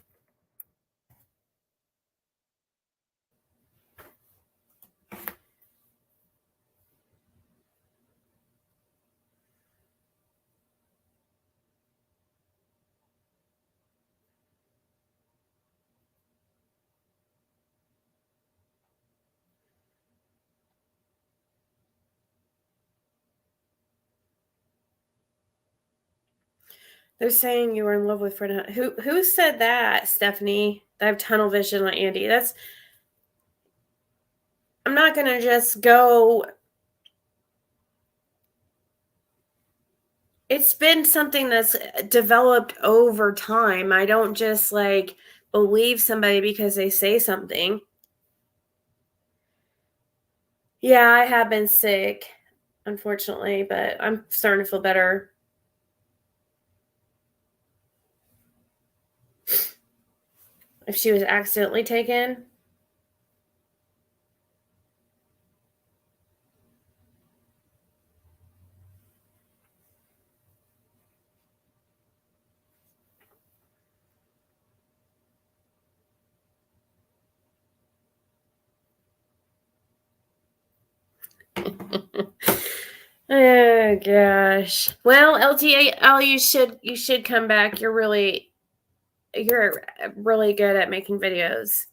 They're saying you were in love with Fred. Who said that, Stephanie? I have tunnel vision like Andy. I'm not gonna just go. It's been something that's developed over time. I don't just like believe somebody because they say something. Yeah, I have been sick, unfortunately, but I'm starting to feel better. If she was accidentally taken. Oh gosh. Well, LTAL, you should come back. You're really good at making videos.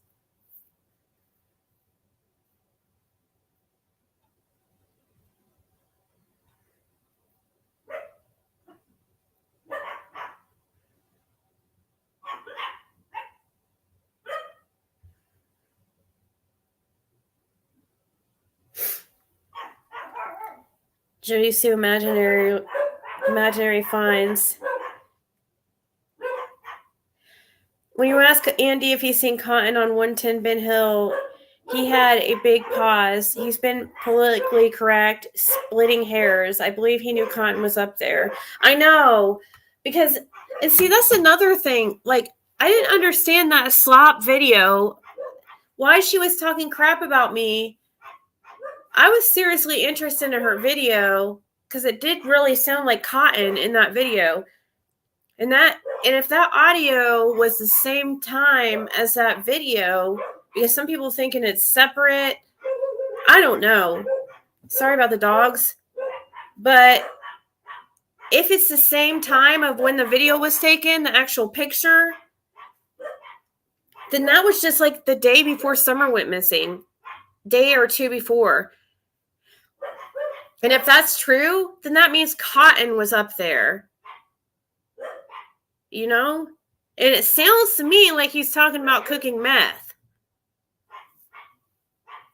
Judy Sue imaginary finds. When you ask Andy if he's seen Cotton on 110 Ben Hill, he had a big pause. He's been politically correct, splitting hairs. I believe he knew Cotton was up there. I know, because, and see, that's another thing. Like, I didn't understand that slop video. Why she was talking crap about me. I was seriously interested in her video because it did really sound like Cotton in that video. And if that audio was the same time as that video, because some people thinking it's separate, I don't know. Sorry about the dogs. But if it's the same time of when the video was taken, the actual picture, then that was just like the day before Summer went missing. Day or two before. And if that's true, then that means Cotton was up there. You know? And it sounds to me like he's talking about cooking meth.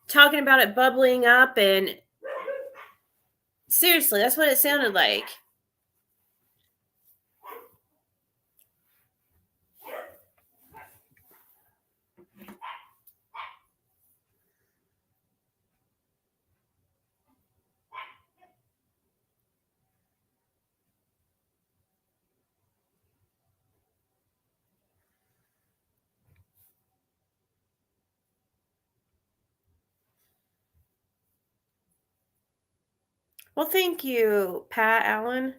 Talking about it bubbling up, and seriously, that's what it sounded like. Well, thank you, Pat Allen.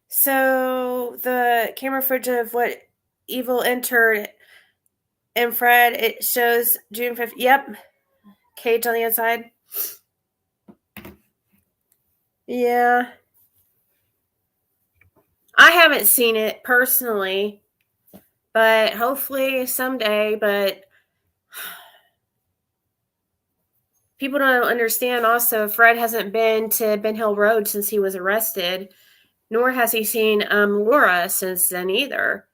So the camera footage of what Evil entered and Fred, it shows June 5th. Yep. Cage on the inside. Yeah. I haven't seen it personally, but hopefully someday. But people don't understand also, Fred hasn't been to Ben Hill Road since he was arrested, nor has he seen Laura since then either.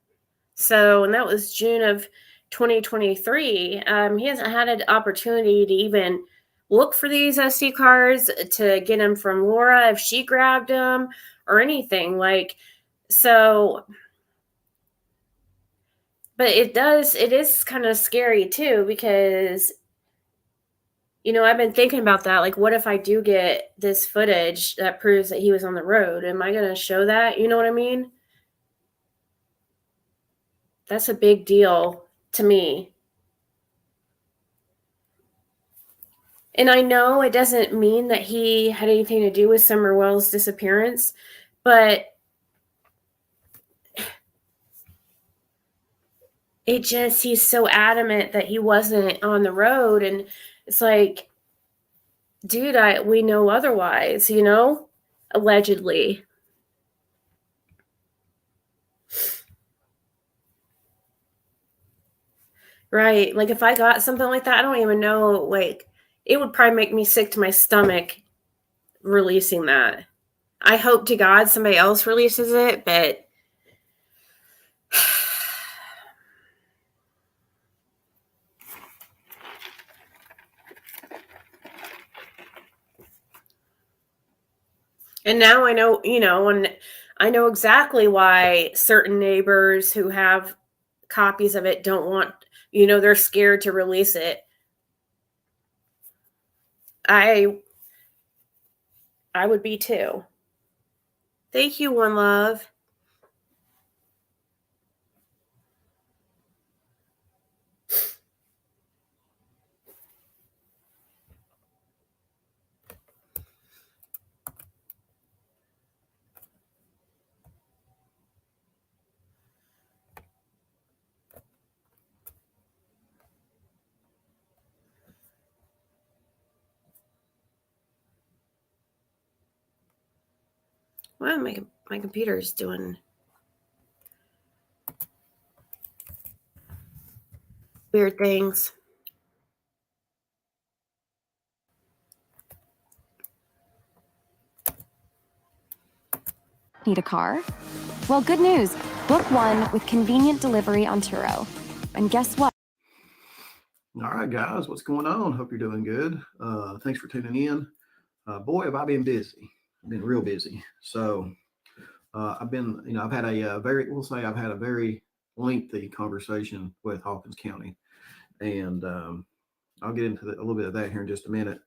So, and that was June of 2023. He hasn't had an opportunity to even look for these SD cards to get them from Laura if she grabbed them or anything. Like, so, but it is kind of scary too, because, you know, I've been thinking about that. Like, what if I do get this footage that proves that he was on the road? Am I going to show that? You know what I mean? That's a big deal to me. And I know it doesn't mean that he had anything to do with Summer Wells' disappearance, but he's so adamant that he wasn't on the road. And it's like, dude, we know otherwise, you know, allegedly. Right. Like, if I got something like that, I don't even know, like, it would probably make me sick to my stomach releasing that. I hope to God somebody else releases it, but and now I know, you know, and I know exactly why certain neighbors who have copies of it don't want, you know, they're scared to release it. I would be too. Thank you, One Love. Well, my computer's doing weird things. Need a car? Well, good news. Book one with convenient delivery on Turo. And guess what? All right, guys, what's going on? Hope you're doing good. Thanks for tuning in. Boy, have I been busy. I've been real busy. So I've been, I've had a I've had a very lengthy conversation with Hawkins County. And I'll get into a little bit of that here in just a minute.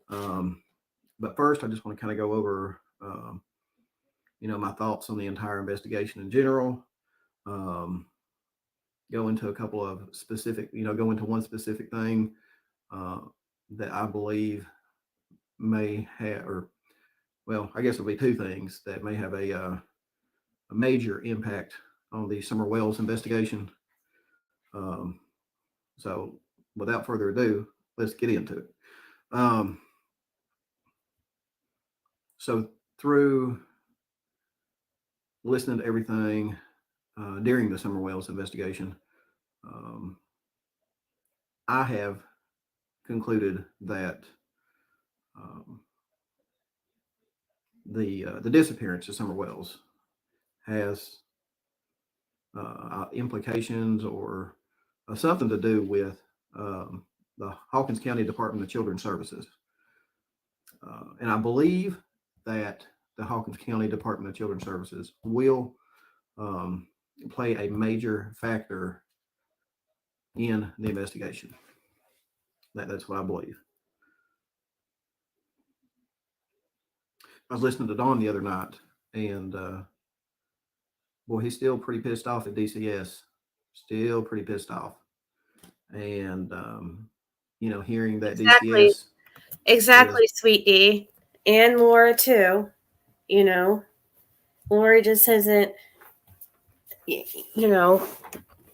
But first, I just want to kind of go over, my thoughts on the entire investigation in general. Go into a couple of specific, go into one specific thing that I believe may have, I guess it'll be two things that may have a major impact on the Summer Wells investigation. So without further ado, let's get into it. So through listening to everything during the Summer Wells investigation, I have concluded that the disappearance of Summer Wells has implications or something to do with the Hawkins County Department of Children's Services. And I believe that the Hawkins County Department of Children's Services will play a major factor in the investigation. That's what I believe. I was listening to Dawn the other night, and boy, he's still pretty pissed off at DCS. Still pretty pissed off. And, hearing that Exactly. DCS. Exactly, Sweet D. And Laura, too. Laura just hasn't,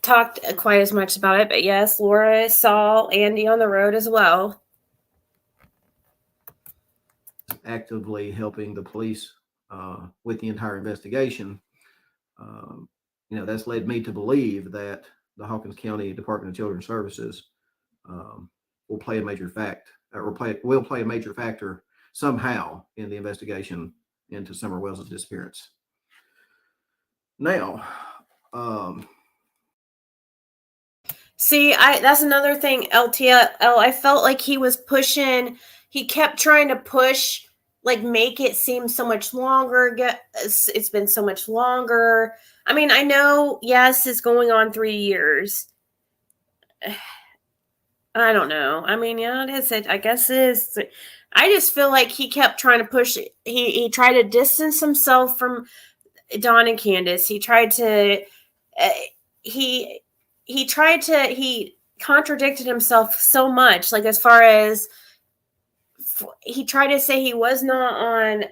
talked quite as much about it. But yes, Laura saw Andy on the road as well. Actively helping the police with the entire investigation. That's led me to believe that the Hawkins County Department of Children's Services will play a major factor somehow in the investigation into Summer Wells' disappearance. Now, see, that's another thing, LTL. I felt like he was pushing. He kept trying to push, like, make it seem so much longer. It's been so much longer. I mean, I know, yes, it's going on 3 years. I don't know. I mean, yeah, it is. I guess it is. I just feel like he kept trying to push. He tried to distance himself from Dawn and Candace. He tried to. He contradicted himself so much. Like, as far as he tried to say he was not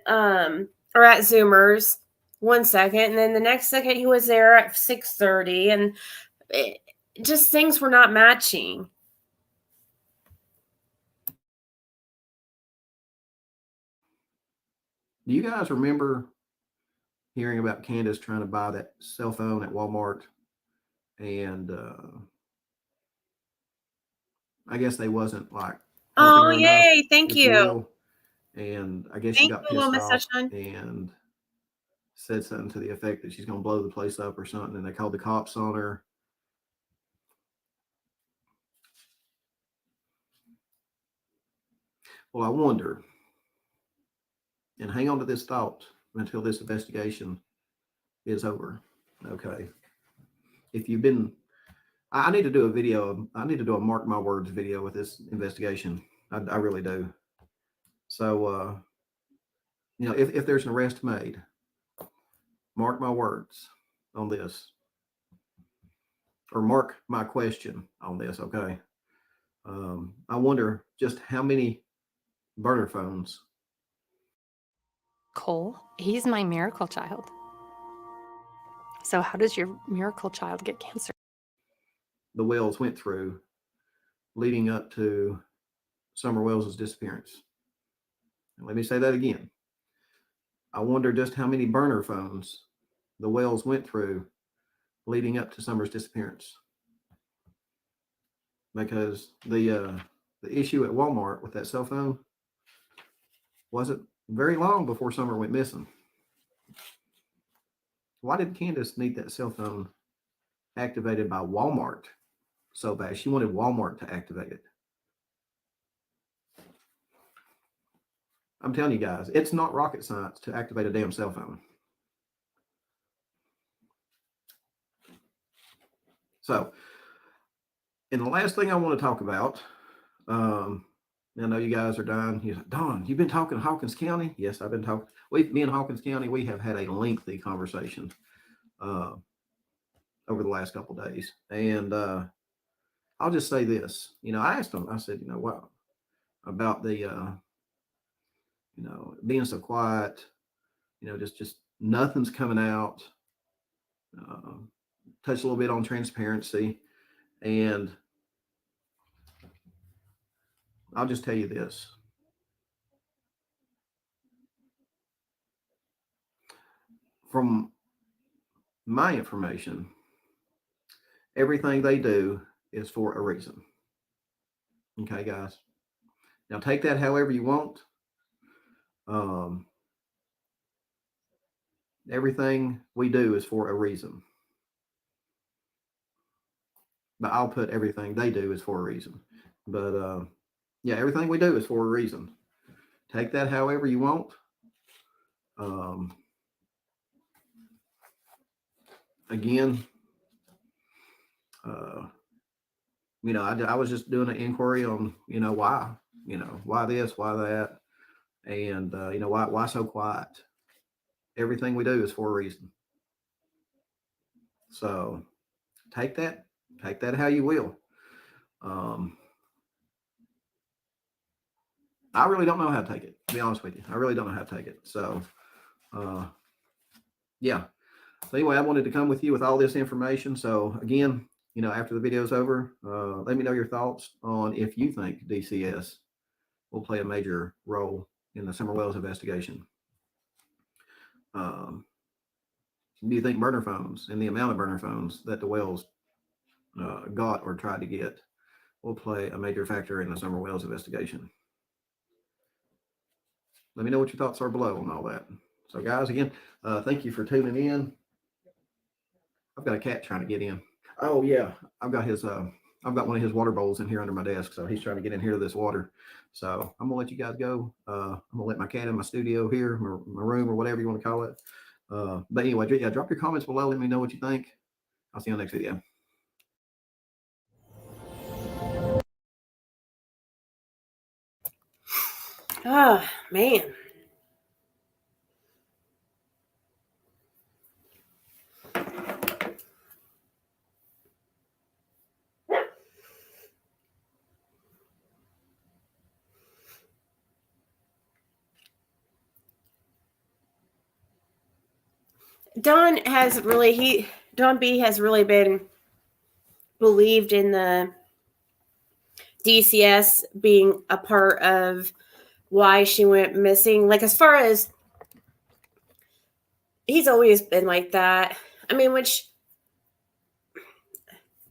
on or at Zoomers 1 second, and then the next second he was there at 6:30, and just things were not matching. Do you guys remember hearing about Candace trying to buy that cell phone at Walmart? And I guess they wasn't like. Oh, yay. Thank you. And I guess she got pissed off and said something to the effect that she's going to blow the place up or something. And they called the cops on her. Well, I wonder, and hang on to this thought until this investigation is over. Okay. If you've been, I need to do a video. I need to do a mark my words video with this investigation. I really do. So, if there's an arrest made, mark my words on this, or mark my question on this. Okay. I wonder just how many burner phones. Cole, he's my miracle child. So how does your miracle child get cancer? The Wells went through leading up to Summer Wells' disappearance. And let me say that again. I wonder just how many burner phones the Wells went through leading up to Summer's disappearance. Because the issue at Walmart with that cell phone wasn't very long before Summer went missing. Why did Candace need that cell phone activated by Walmart so bad? She wanted Walmart to activate it. I'm telling you guys, it's not rocket science to activate a damn cell phone. So, and the last thing I want to talk about, I know you guys are dying. You're like, Don, you've been talking to Hawkins County? Yes, I've been talking. Me and Hawkins County, we have had a lengthy conversation over the last couple of days. And I'll just say this. I asked them, I said, what about the, being so quiet, just nothing's coming out. Touch a little bit on transparency. And I'll just tell you this. From my information, everything they do is for a reason. Okay, guys. Now take that however you want. Everything we do is for a reason. But I'll put everything they do is for a reason. But yeah, everything we do is for a reason. Take that however you want. Again, I was just doing an inquiry on, why, why this, why that, and, why so quiet. Everything we do is for a reason. So take that how you will. I really don't know how to take it, to be honest with you. I really don't know how to take it. So, yeah. So anyway, I wanted to come with you with all this information. So again, after the video's over, let me know your thoughts on if you think DCS will play a major role in the Summer Wells investigation. Do you think burner phones and the amount of burner phones that the Wells got or tried to get will play a major factor in the Summer Wells investigation? Let me know what your thoughts are below on all that. So guys, again, thank you for tuning in. I've got a cat trying to get in. Oh yeah, I've got one of his water bowls in here under my desk, so he's trying to get in here to this water. So I'm gonna let you guys go. I'm gonna let my cat in my studio here, my room, or whatever you want to call it. But anyway, yeah, drop your comments below. Let me know what you think. I'll see you on the next video. Oh, man. Don B has really been believed in the DCS being a part of why she went missing. Like, as far as he's always been like that. I mean, which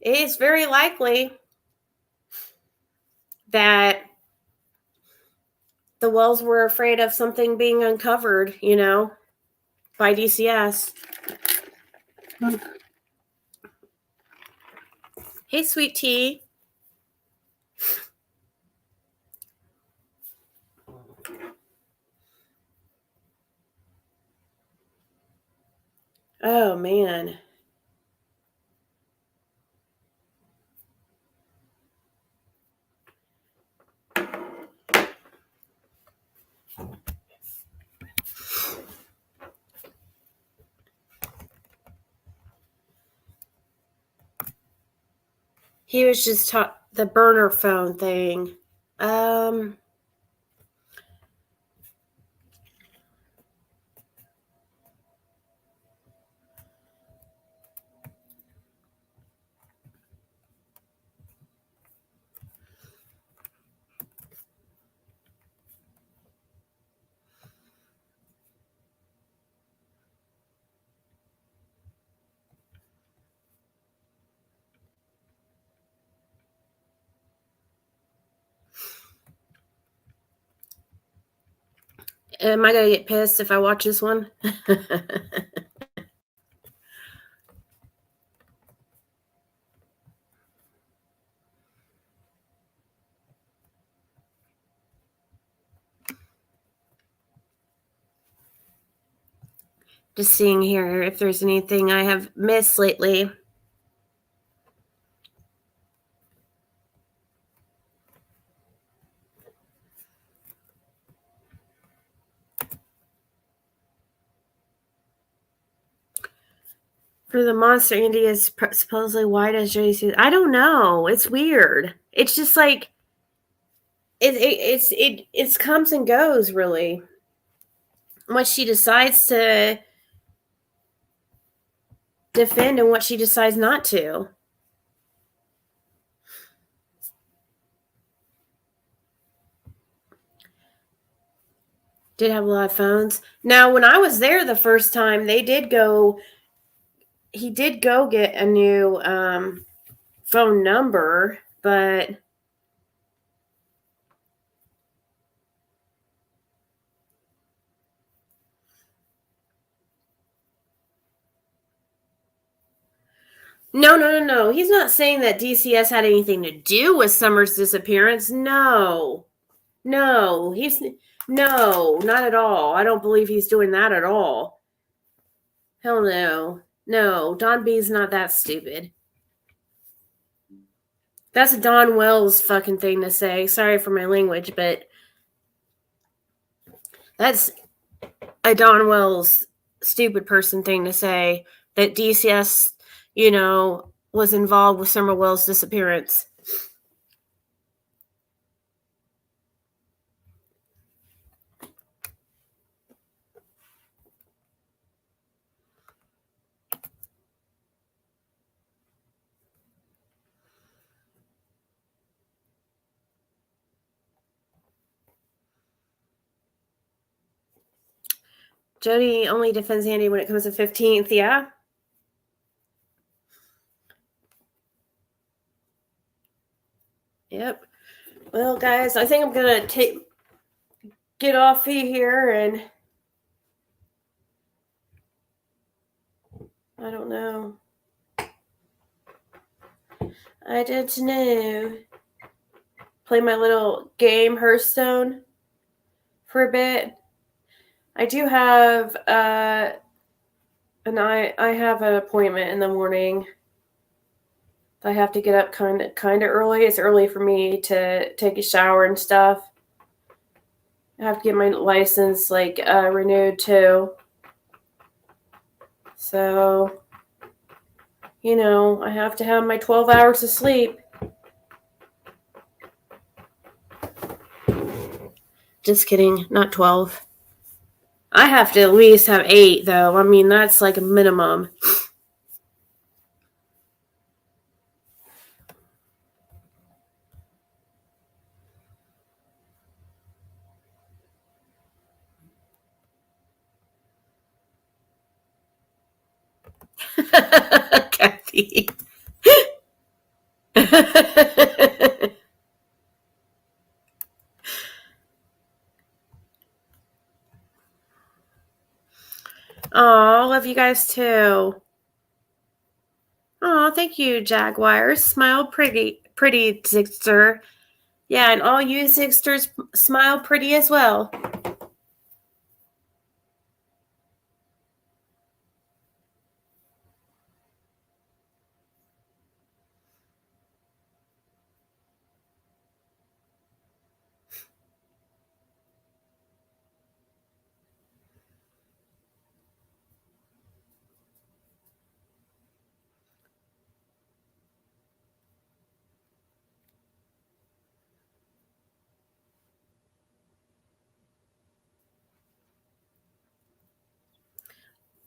is very likely that the Wells were afraid of something being uncovered, by DCS. Hey, sweet tea. Oh, man. He was just the burner phone thing. Am I going to get pissed if I watch this one? Just seeing here if there's anything I have missed lately. For the monster, Andy is supposedly white as Jody's. I don't know. It's weird. It's just like it comes and goes, really. What she decides to defend and what she decides not to. Did have a lot of phones. Now, when I was there the first time, he did go get a new phone number, but no. He's not saying that DCS had anything to do with Summer's disappearance. No, not at all. I don't believe he's doing that at all. Hell no. No, Don B's not that stupid. That's a Don Wells fucking thing to say. Sorry for my language, but that's a Don Wells stupid person thing to say, that DCS, was involved with Summer Wells' disappearance. Jody only defends Andy when it comes to 15th, yeah? Yep. Well, guys, I think I'm going to get off here and I don't know. I don't know. Play my little game, Hearthstone, for a bit. I do have I have an appointment in the morning. I have to get up kind of early. It's early for me to take a shower and stuff. I have to get my license renewed too. So, I have to have my 12 hours of sleep. Just kidding, not 12. I have to at least have 8, though. I mean, that's like a minimum. Kathy. Oh, love you guys too. Oh, thank you, Jaguars. Smile pretty, Zigster. Yeah, and all you Zigsters smile pretty as well.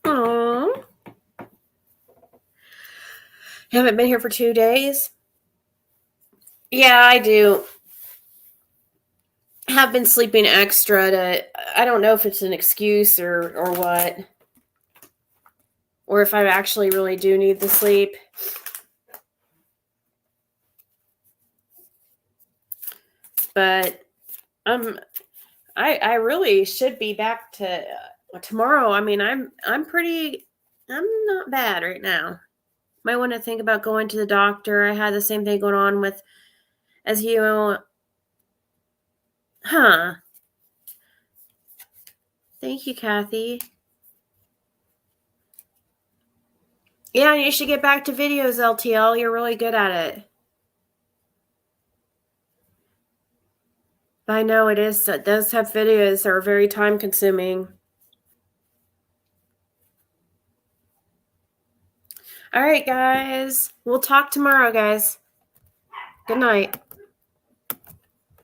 Aww. Haven't been here for 2 days? Yeah, I do. Have been sleeping extra I don't know if it's an excuse or what. Or if I actually really do need the sleep. But I I really should be back to tomorrow. I mean, I'm not bad right now. Might want to think about going to the doctor. I had the same thing going on with, as you know, huh? Thank you, Kathy. Yeah, you should get back to videos, LTL. You're really good at it. I know it is. It does have videos that are very time consuming. All right, guys. We'll talk tomorrow, guys. Good night.